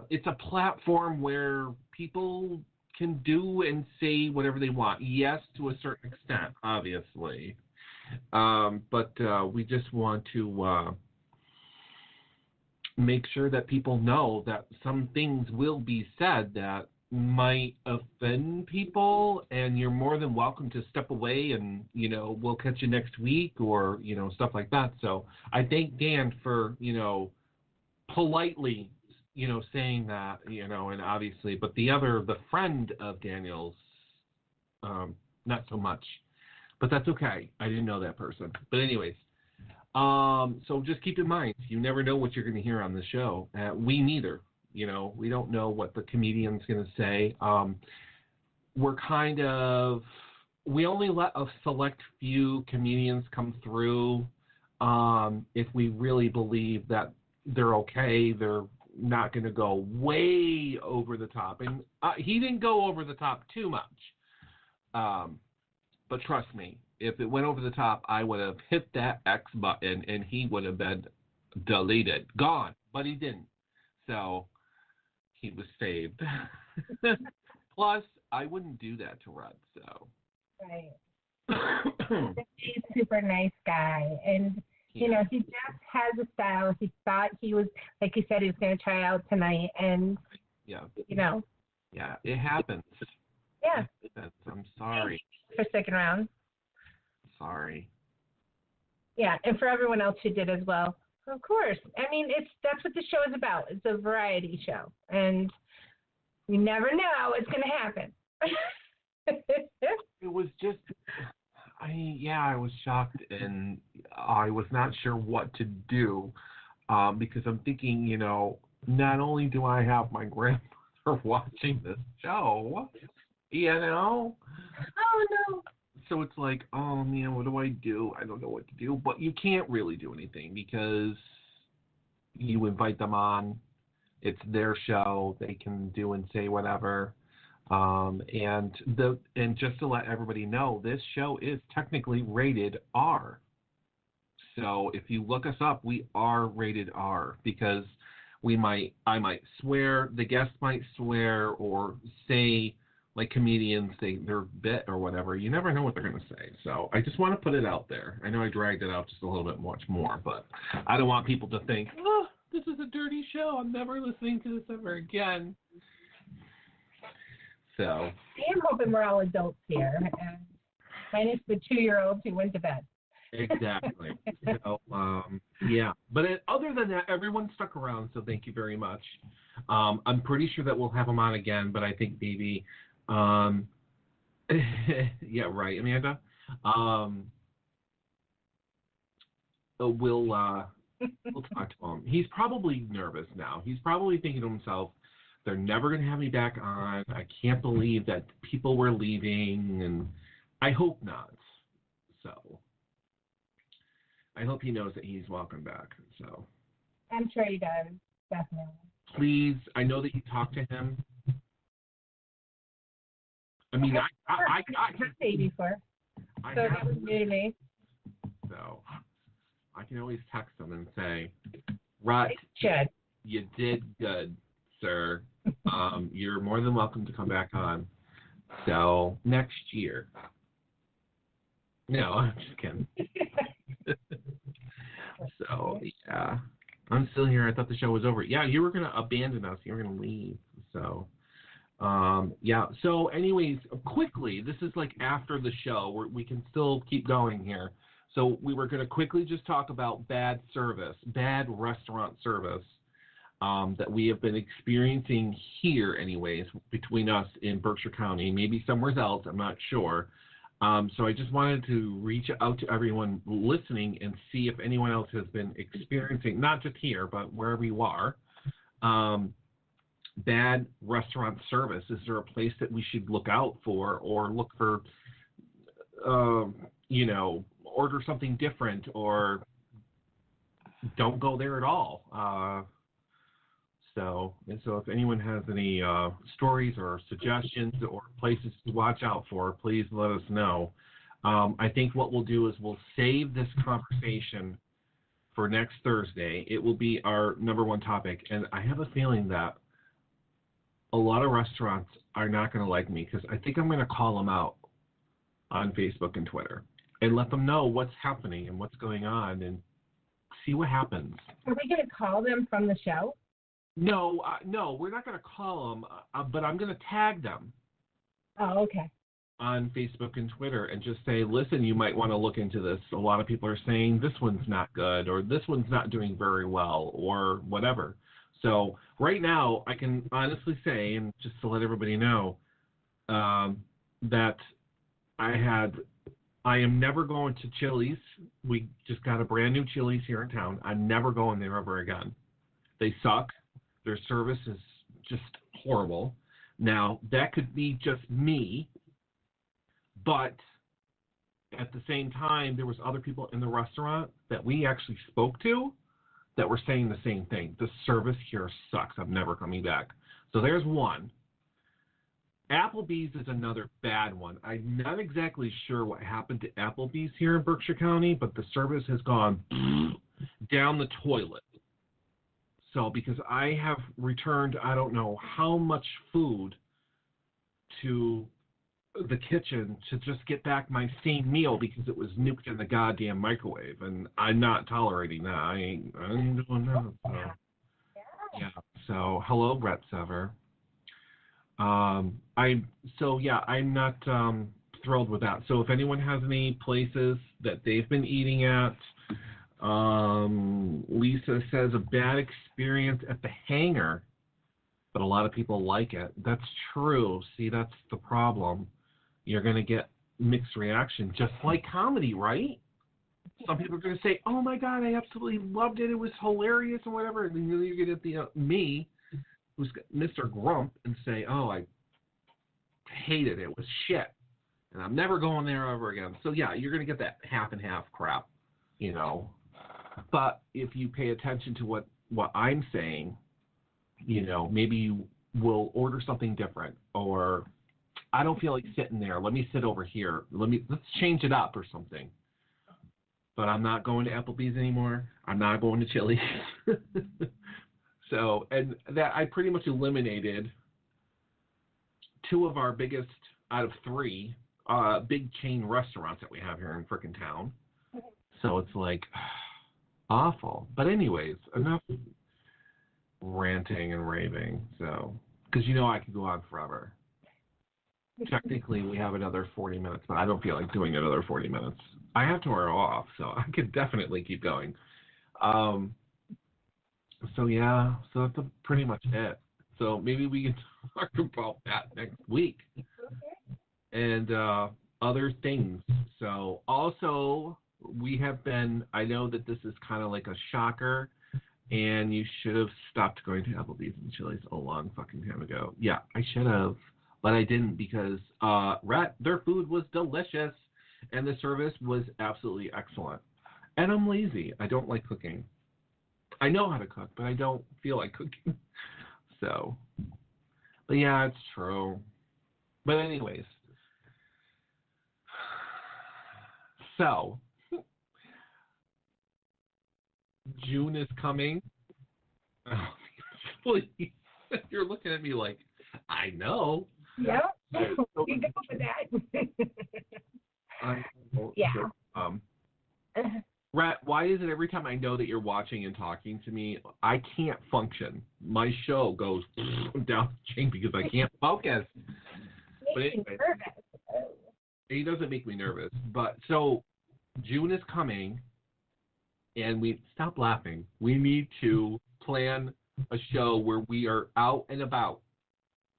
it's a platform where people can do and say whatever they want. Yes, to a certain extent, obviously. But we just want to make sure that people know that some things will be said that might offend people, and you're more than welcome to step away and, we'll catch you next week or, stuff like that. So I thank Dan for, politely, saying that, and obviously, but the friend of Daniel's, not so much. But that's okay. I didn't know that person. But anyways, so just keep in mind, you never know what you're going to hear on the show. We neither. We don't know what the comedian's going to say. We only let a select few comedians come through if we really believe that they're okay. They're not going to go way over the top. And he didn't go over the top too much. But trust me, if it went over the top, I would have hit that X button and he would have been deleted, gone. But he didn't. So he was saved. Plus, I wouldn't do that to Rhett. So. Right. He's a super nice guy. And, he just has a style. He thought he was, like you said, he was going to try out tonight. And, yeah, it happens. Yeah. I'm sorry. For sticking around. Sorry. Yeah, and for everyone else who did as well. Of course. I mean, that's what the show is about. It's a variety show. And you never know what's going to happen. It was just, I was shocked, and I was not sure what to do because I'm thinking, not only do I have my grandmother watching this show, Oh, no. So it's like, oh, man, what do I do? I don't know what to do. But you can't really do anything because, you invite them on. It's their show. They can do and say whatever. And just to let everybody know, this show is technically rated R. So if you look us up, we are rated R because I might swear, the guest might swear, or say, like comedians say their bit or whatever. You never know what they're going to say. So I just want to put it out there. I know I dragged it out just a little bit much more, but I don't want people to think, oh, this is a dirty show. I'm never listening to this ever again. So I'm hoping we're all adults here, and minus the 2-year-olds who went to bed. Exactly. So, yeah. But other than that, everyone stuck around, so thank you very much. I'm pretty sure that we'll have them on again, but I think maybe, yeah, right, Amanda? We'll talk to him. He's probably nervous now. He's probably thinking to himself, they're never going to have me back on. I can't believe that people were leaving, and I hope not. So I hope he knows that he's welcome back. So I'm sure he does, definitely. Please, I know that you talked to him. I mean, I say before. So that was new to me. So I can always text him and say, Rhett, you did good, sir. You're more than welcome to come back on. So next year. No, I'm just kidding. So yeah, I'm still here. I thought the show was over. Yeah, you were gonna abandon us. You were gonna leave. So yeah. So anyways, quickly, this is like after the show. We can still keep going here. So we were gonna quickly just talk about bad restaurant service that we have been experiencing here, anyways, between us in Berkshire County, maybe somewhere else. I'm not sure. So I just wanted to reach out to everyone listening and see if anyone else has been experiencing, not just here, but wherever you are, bad restaurant service. Is there a place that we should look out for, or look for, order something different, or don't go there at all? So if anyone has any stories or suggestions or places to watch out for, please let us know. I think what we'll do is we'll save this conversation for next Thursday. It will be our number one topic, and I have a feeling that a lot of restaurants are not going to like me, because I think I'm going to call them out on Facebook and Twitter and let them know what's happening and what's going on and see what happens. Are we going to call them from the show? No, we're not going to call them, but I'm going to tag them. Oh, okay. On Facebook and Twitter, and just say, listen, you might want to look into this. A lot of people are saying this one's not good, or this one's not doing very well, or whatever. So right now, I can honestly say, and just to let everybody know, that I am never going to Chili's. We just got a brand new Chili's here in town. I'm never going there ever again. They suck. Their service is just horrible. Now, that could be just me, but at the same time, there was other people in the restaurant that we actually spoke to that were saying the same thing. The service here sucks. I'm never coming back. So there's one. Applebee's is another bad one. I'm not exactly sure what happened to Applebee's here in Berkshire County, but the service has gone down the toilet. So because I have returned, I don't know how much food to the kitchen to just get back my same meal because it was nuked in the goddamn microwave, and I'm not tolerating that. I ain't doing that. So, yeah. So hello, Rhett Sever. I'm not thrilled with that. So if anyone has any places that they've been eating at, Lisa says a bad experience at the Hangar, but a lot of people like it. That's true. See, that's the problem. You're going to get mixed reaction, just like comedy, right? Some people are going to say, oh my God, I absolutely loved it. It was hilarious and whatever. And then you get me, who's Mr. Grump, and say, oh, I hated it. It was shit. And I'm never going there ever again. So yeah, you're going to get that half and half crap, But if you pay attention to what what I'm saying, maybe we'll order something different, or I don't feel like sitting there. Let me sit over here. Let's change it up or something. But I'm not going to Applebee's anymore. I'm not going to Chili's. So, and that I pretty much eliminated 2 of our biggest out of 3 big chain restaurants that we have here in frickin' town. So it's like awful. But anyways, enough ranting and raving. So, because I could go on forever. Technically, we have another 40 minutes, but I don't feel like doing another 40 minutes. I have tomorrow off, so I could definitely keep going. So that's pretty much it. So maybe we can talk about that next week. And other things. So also, we have been, I know that this is kind of like a shocker, and you should have stopped going to Applebee's and Chili's a long fucking time ago. Yeah, I should have. But I didn't because their food was delicious and the service was absolutely excellent. And I'm lazy. I don't like cooking. I know how to cook, but I don't feel like cooking. So, but yeah, it's true. But anyways. So, June is coming. Oh, please. You're looking at me like, I know. Yeah, you go with that. Yeah. Rhett, why is it every time I know that you're watching and talking to me, I can't function? My show goes down the chain because I can't focus. But anyway, it doesn't make me nervous. But so June is coming, and stop laughing. We need to plan a show where we are out and about.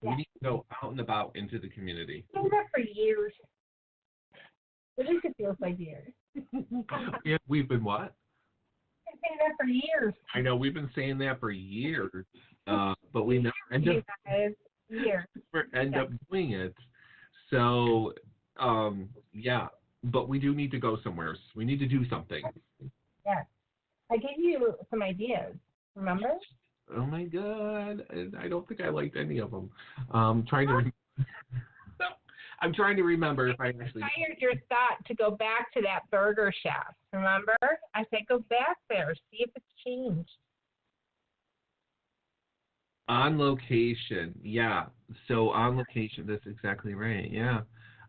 We need to go out and about into the community. I've been that for years. At least it feels like years. Yeah, we've been what? I've been saying that for years. I know, we've been saying that for years, but we never end up doing it. So, but we do need to go somewhere. We need to do something. Yes. I gave you some ideas, remember? Oh my God! I don't think I liked any of them. I'm trying to remember if I actually. I inspired your thought to go back to that burger chef. Remember? I said go back there, see if it's changed. On location, yeah. So on location, that's exactly right. Yeah.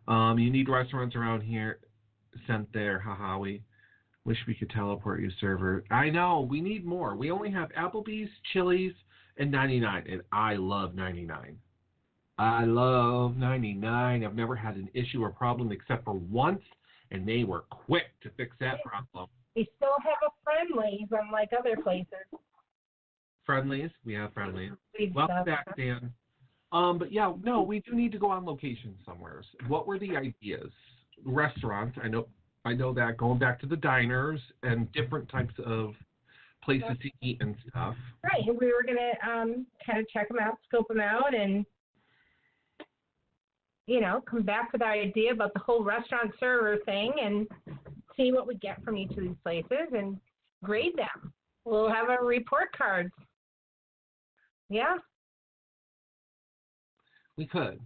You need restaurants around here. Sent there. Haha. We wish we could teleport you, server. I know. We need more. We only have Applebee's, Chili's, and 99. And I love 99. I love 99. I've never had an issue or problem except for once, and they were quick to fix that problem. We still have a Friendly's, unlike other places. Friendly's? We have Friendly's. Welcome back, Dan. But yeah, no, we do need to go on location somewhere. What were the ideas? Restaurants. I know that, going back to the diners and different types of places to eat and stuff. Right. We were going to kind of check them out, scope them out, and, come back with our idea about the whole restaurant server thing and see what we get from each of these places and grade them. We'll have our report cards. Yeah. We could.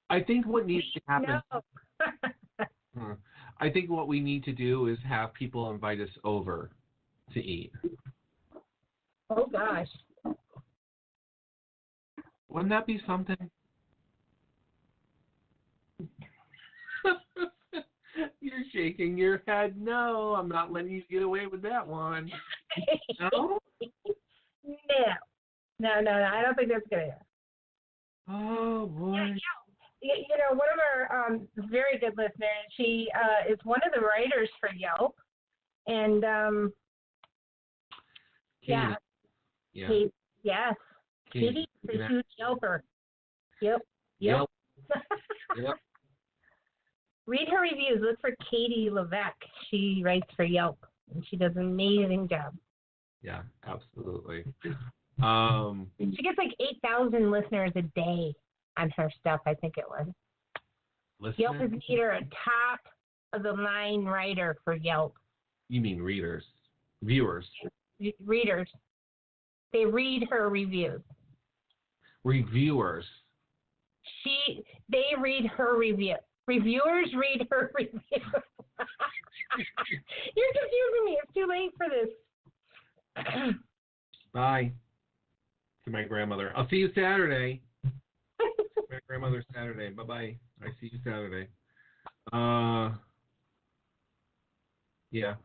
I think what needs to happen. No. I think what we need to do is have people invite us over to eat. Oh, gosh. Wouldn't that be something? You're shaking your head. No, I'm not letting you get away with that one. No? No, I don't think that's good. Oh, boy. One of our very good listeners, she is one of the writers for Yelp. And, Katie. Yeah. Kate, yes. Katie is a huge Yelper. Yep. Yep. Read her reviews. Look for Katie Levesque. She writes for Yelp, and she does an amazing job. Yeah, absolutely. She gets like 8,000 listeners a day on her stuff, I think it was. Yelp has made her a top of the line writer for Yelp. You mean readers? Viewers? readers. They read her reviews. Reviewers. They read her review. Reviewers read her review. You're confusing me. It's too late for this. Bye. To my grandmother. I'll see you Saturday. My grandmother Saturday. Bye-bye. I see you Saturday. Yeah.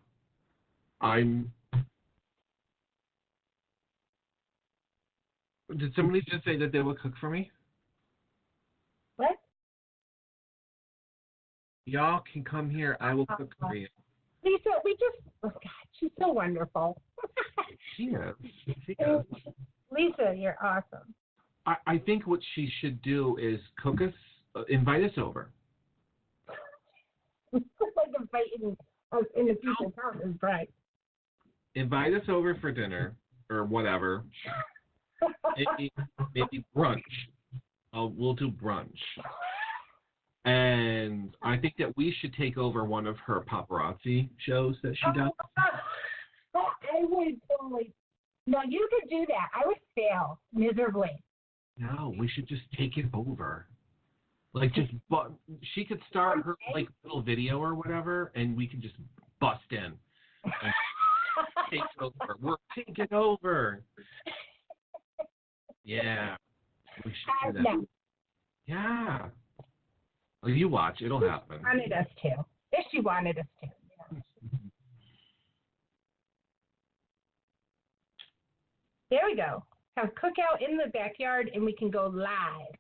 Did somebody just say that they will cook for me? What? Y'all can come here. I will cook for you. Lisa, oh God, she's so wonderful. She is. She is. Lisa, you're awesome. I think what she should do is cook us, invite us over. Like inviting us in the future conference, right? Invite us over for dinner or whatever. Maybe brunch. We'll do brunch. And I think that we should take over one of her paparazzi shows that she does. I would totally. No, you could do that. I would fail miserably. No, we should just take it over. Like she could start her like little video or whatever, and we can just bust in and take it over. We're taking over. Yeah, we should do that. No. Yeah. Well, you watch. It'll happen. She wanted us to. If she wanted us to. Yeah. There we go. Have cookout in the backyard, and we can go live.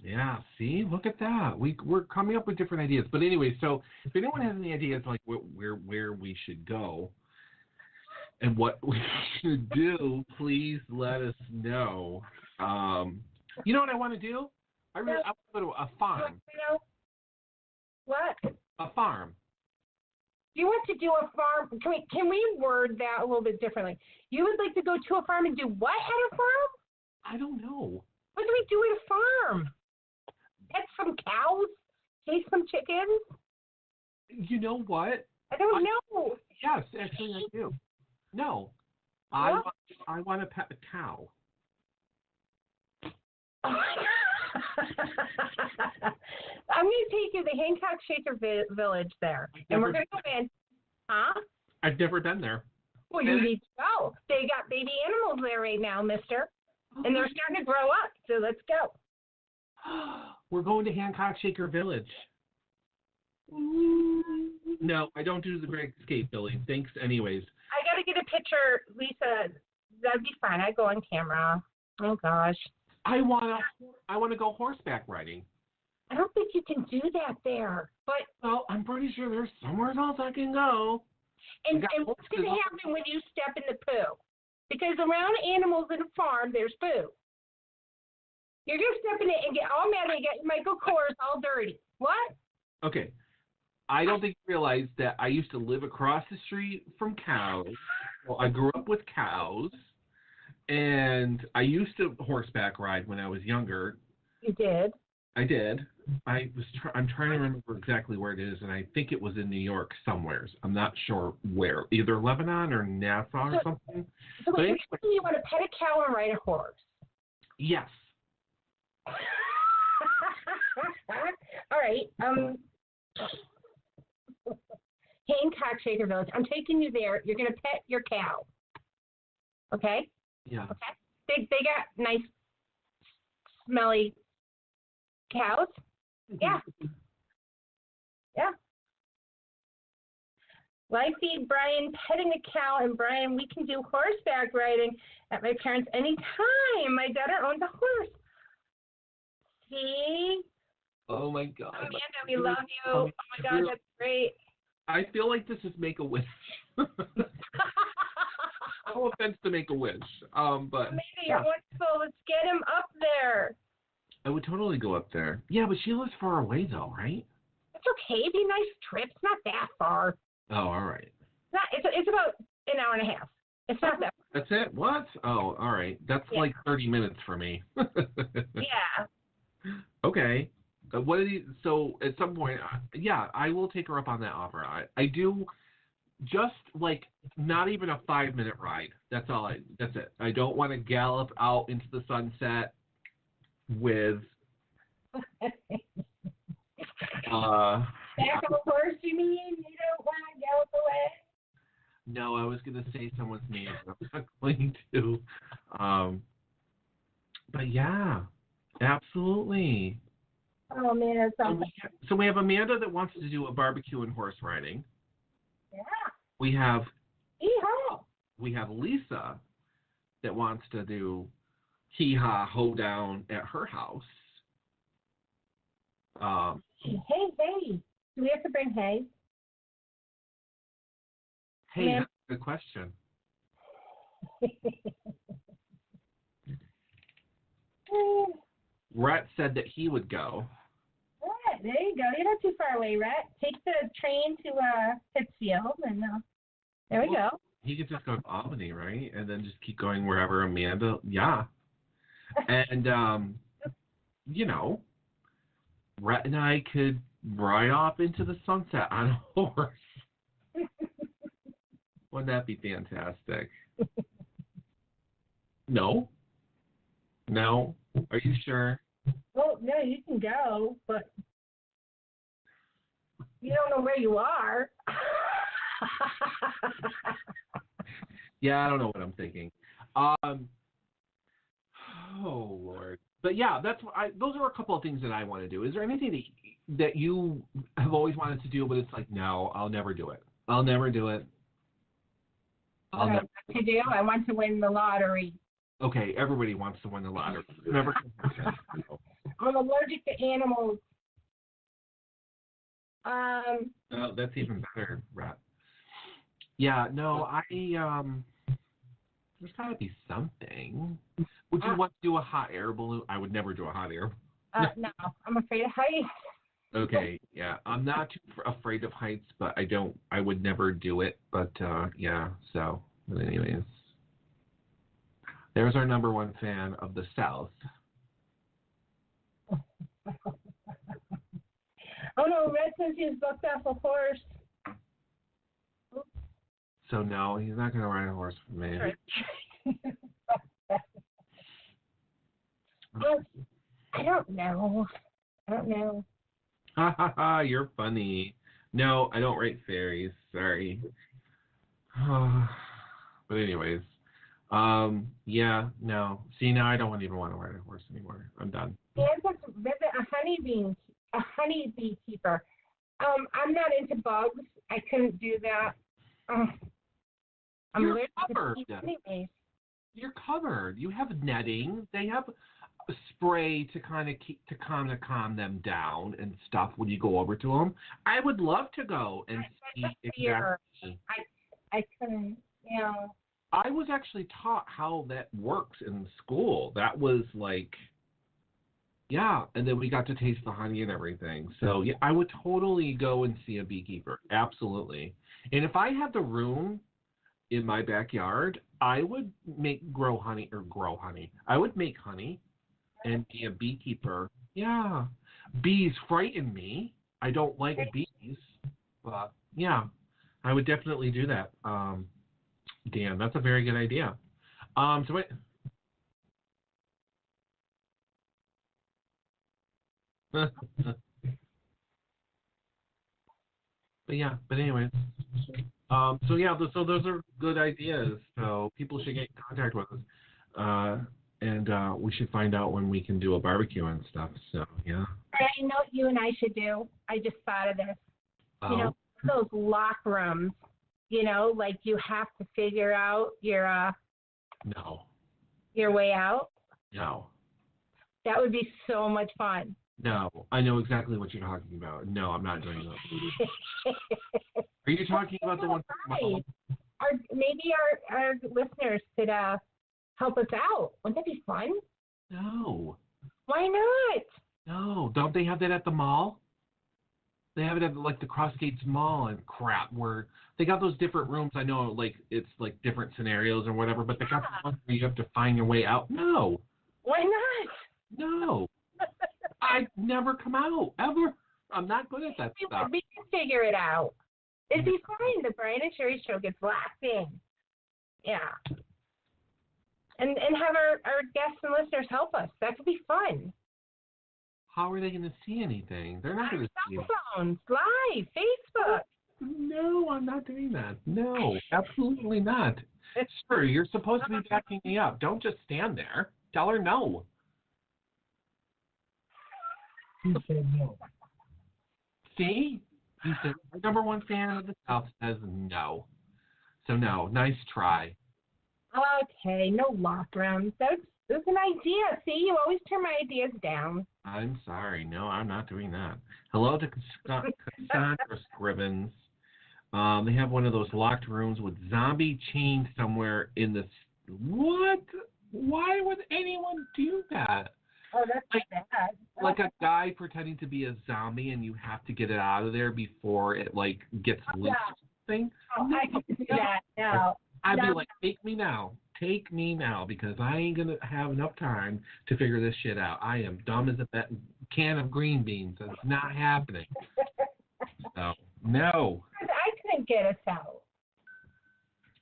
Yeah, see? Look at that. We're coming up with different ideas. But anyway, so if anyone has any ideas like where we should go and what we should do, please let us know. You know what I want to do? I want to go to a farm. What? A farm. You want to do a farm? Can we word that a little bit differently? You would like to go to a farm and do what at a farm? I don't know. What do we do at a farm? Pet some cows? Chase some chickens? You know what? I don't know. Yes, actually I do. No. I want to pet a cow. I'm going to take you to the Hancock Shaker Village there. And we're going to go in. Huh? I've never been there. Well, you need to go. They got baby animals there right now, mister. And they're starting to grow up. So let's go. We're going to Hancock Shaker Village. No, I don't do the Great Escape, Billy. Thanks anyways. I got to get a picture, Lisa. That'd be fine. I go on camera. Oh, gosh. I want to go horseback riding. I don't think you can do that there. But well, I'm pretty sure there's somewhere else I can go. And what's going to happen when you step in the poo? Because around animals in a farm, there's poo. You're just stepping in and get all mad and get Michael Kors all dirty. What? Okay. I don't think you realize that I used to live across the street from cows. Well, I grew up with cows, and I used to horseback ride when I was younger. You did? I did. I'm trying to remember exactly where it is, and I think it was in New York somewhere. I'm not sure where, either Lebanon or Nassau or something. So wait, you want to pet a cow and ride a horse? Yes. All right. Hancock Shaker Village. I'm taking you there. You're going to pet your cow. Okay? Yeah. Okay. They got nice, smelly cows. Yeah. Yeah. Well, I see Brian petting a cow, and Brian, we can do horseback riding at my parents' anytime. My daughter owns a horse. See? Oh, my God. Amanda, we love you. Oh, my God, that's great. I feel like this is Make-A-Wish. No offense to Make-A-Wish, but... Maybe you're wonderful. Let's get him up there. I would totally go up there. Yeah, but she lives far away, though, right? It's okay. It'd be a nice trip. It's not that far. Oh, all right. It's about an hour and a half. It's not that far. That's it? What? Oh, all right. That's like 30 minutes for me. Yeah. Okay. So at some point, yeah, I will take her up on that offer. I do just like not even a 5-minute ride. That's it. I don't want to gallop out into the sunset with back of a horse, you mean? You don't want to gallop away? No, I was going to say someone's name, but I'm not going to. But yeah, absolutely. Oh, man, that's awesome. So we have Amanda that wants to do a barbecue and horse riding. Yeah. We have Hee-haw. We have Lisa that wants to do hee-haw, hoedown at her house. Hey. Do we have to bring hay? Hey, Yeah. that's a good question. Rhett said that he would go. Right, there you go. You're not too far away, Rhett. Take the train to Pittsfield, and there we go. He could just go to Albany, right? And then just keep going wherever Amanda, yeah. And, Rhett and I could ride off into the sunset on a horse. Wouldn't that be fantastic? No? Are you sure? Well, no, you can go, but you don't know where you are. Yeah, I don't know what I'm thinking. Oh, Lord. But yeah, those are a couple of things that I want to do. Is there anything that you have always wanted to do, but it's like, no, I'll never do it. I'll never do it. I want to win the lottery. Okay, everybody wants to win the lottery. Never. I'm allergic to animals. Oh, that's even better, Rhett. Yeah, no, there's got to be something. Would you want to do a hot air balloon? I would never do a hot air. No, I'm afraid of heights. Okay, yeah, I'm not too afraid of heights, but I would never do it. But yeah, so, but anyways, there's our number one fan of the South. Oh no, Red says he's booked off a horse. So no, he's not going to ride a horse for me. Well, I don't know. Ha ha ha, you're funny. No, I don't rate fairies. Sorry. But anyways, yeah, no. See, now I don't even want to ride a horse anymore. I'm done. And visit a honeybee keeper. I'm not into bugs. I couldn't do that. I'm You're covered. Anyways. You're covered. You have netting. They have a spray to kind of calm them down and stuff when you go over to them. I would love to go and see exactly. I couldn't. Yeah. I was actually taught how that works in school. That was like, yeah, and then we got to taste the honey and everything. So yeah, I would totally go and see a beekeeper. Absolutely. And if I had the room in my backyard, I would grow honey. I would make honey and be a beekeeper. Yeah. Bees frighten me. I don't like bees. But yeah, I would definitely do that. Dan, that's a very good idea. So wait. But anyways. So yeah, so those are good ideas. So people should get in contact with us. And we should find out when we can do a barbecue and stuff. So yeah. I know what you and I should do. I just thought of this. Oh. You know, those lock rooms. You know, like you have to figure out your way out. No. That would be so much fun. No, I know exactly what you're talking about. No, I'm not doing that. Are you talking about the one? Maybe our listeners could help us out. Wouldn't that be fun? No. Why not? No, don't they have that at the mall? They have it at like the Crossgates Mall and crap, where they got those different rooms. I know, like it's like different scenarios or whatever, but they got the one where you have to find your way out. No. Why not? No. I'd never come out ever. I'm not good at that stuff. We can figure it out. It'd be fine. The Brian and Sherry show gets laughing. Yeah. And have our guests and listeners help us. That could be fun. How are they going to see anything? They're not going to see cell phones, live, Facebook. No, I'm not doing that. No, absolutely not. Sure, you're supposed to be backing me up. Don't just stand there. Tell her no. He said no. See? He said, our number one fan of the South says no. So no, nice try. Okay, no lockdowns. That's an idea. See, you always turn my ideas down. I'm sorry. No, I'm not doing that. Hello to Cassandra Scribbins. They have one of those locked rooms with zombie chained somewhere in the... What? Why would anyone do that? Oh, that's bad. Like a guy pretending to be a zombie and you have to get it out of there before it, like, gets loose or something? Oh, I can do that. No. I'd be like, take me now. Take me now, because I ain't going to have enough time to figure this shit out. I am dumb as a can of green beans. That's not happening. So, no. I couldn't get us out.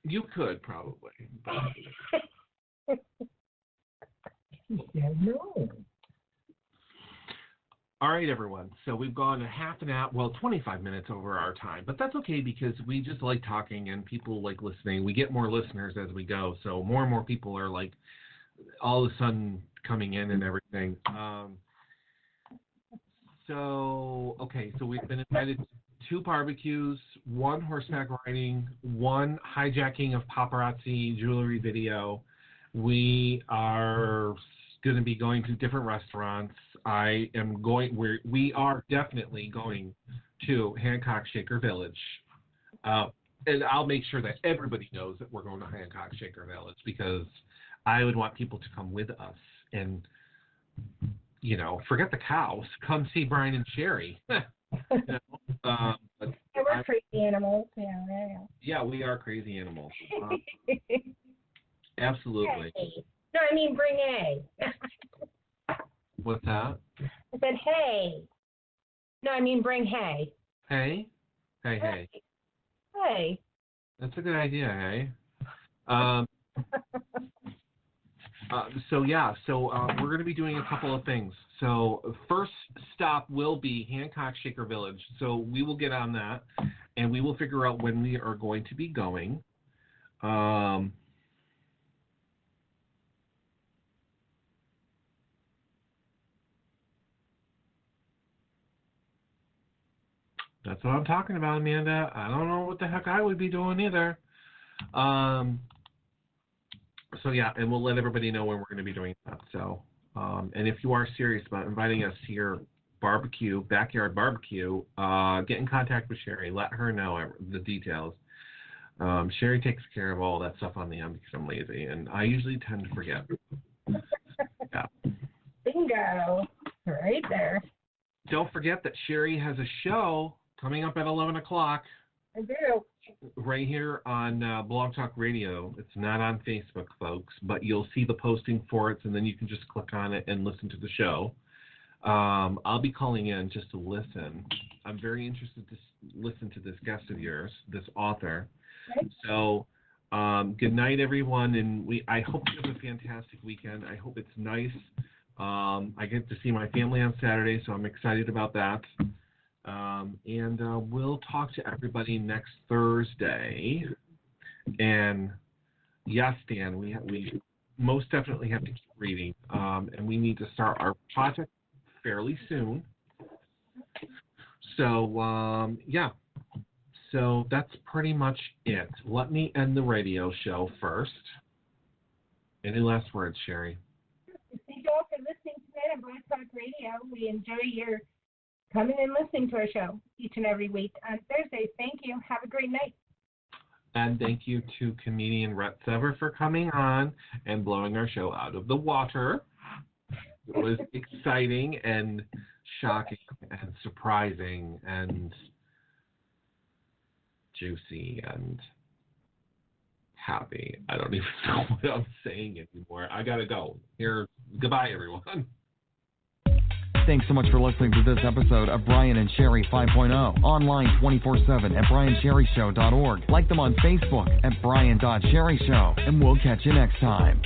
You could, probably. But... He said no. All right, everyone. So we've gone a half an hour, 25 minutes over our time. But that's okay because we just like talking and people like listening. We get more listeners as we go. So more and more people are like all of a sudden coming in and everything. So we've been invited to 2 barbecues, 1 horseback riding, 1 hijacking of paparazzi jewelry video. We are going to be going to different restaurants. We are definitely going to Hancock Shaker Village. And I'll make sure that everybody knows that we're going to Hancock Shaker Village because I would want people to come with us and, forget the cows. Come see Brian and Sherry. We're crazy animals. Yeah. Yeah, we are crazy animals. Absolutely. Hey. No, I mean bring A. What's that? I said hey. No, I mean bring hay. Hey? Hey. Hey. That's a good idea, hey? So we're going to be doing a couple of things. So first stop will be Hancock Shaker Village. So we will get on that, and we will figure out when we are going to be going. That's what I'm talking about, Amanda. I don't know what the heck I would be doing either. And we'll let everybody know when we're going to be doing that. So, and if you are serious about inviting us to your backyard barbecue, get in contact with Sherry. Let her know the details. Sherry takes care of all that stuff on the end because I'm lazy, and I usually tend to forget. Yeah. Bingo. Right there. Don't forget that Sherry has a show coming up at 11 o'clock. I do. Right here on Blog Talk Radio. It's not on Facebook, folks, but you'll see the posting for it, and then you can just click on it and listen to the show. I'll be calling in just to listen. I'm very interested to listen to this guest of yours, this author. Okay. So, good night, everyone, and I hope you have a fantastic weekend. I hope it's nice. I get to see my family on Saturday, so I'm excited about that. And we'll talk to everybody next Thursday. And yes, Dan, we most definitely have to keep reading. And we need to start our project fairly soon. So, So that's pretty much it. Let me end the radio show first. Any last words, Sherry? Thank you all for listening tonight on Blog Talk Radio. We enjoy your coming and listening to our show each and every week on Thursdays. Thank you. Have a great night. And thank you to comedian Rhett Sever for coming on and blowing our show out of the water. It was exciting and shocking and surprising and juicy and happy. I don't even know what I'm saying anymore. I gotta go. Goodbye, everyone. Thanks so much for listening to this episode of Brian and Sherry 5.0. Online 24/7 at briansherryshow.org. Like them on Facebook at brian.sherryshow. And we'll catch you next time.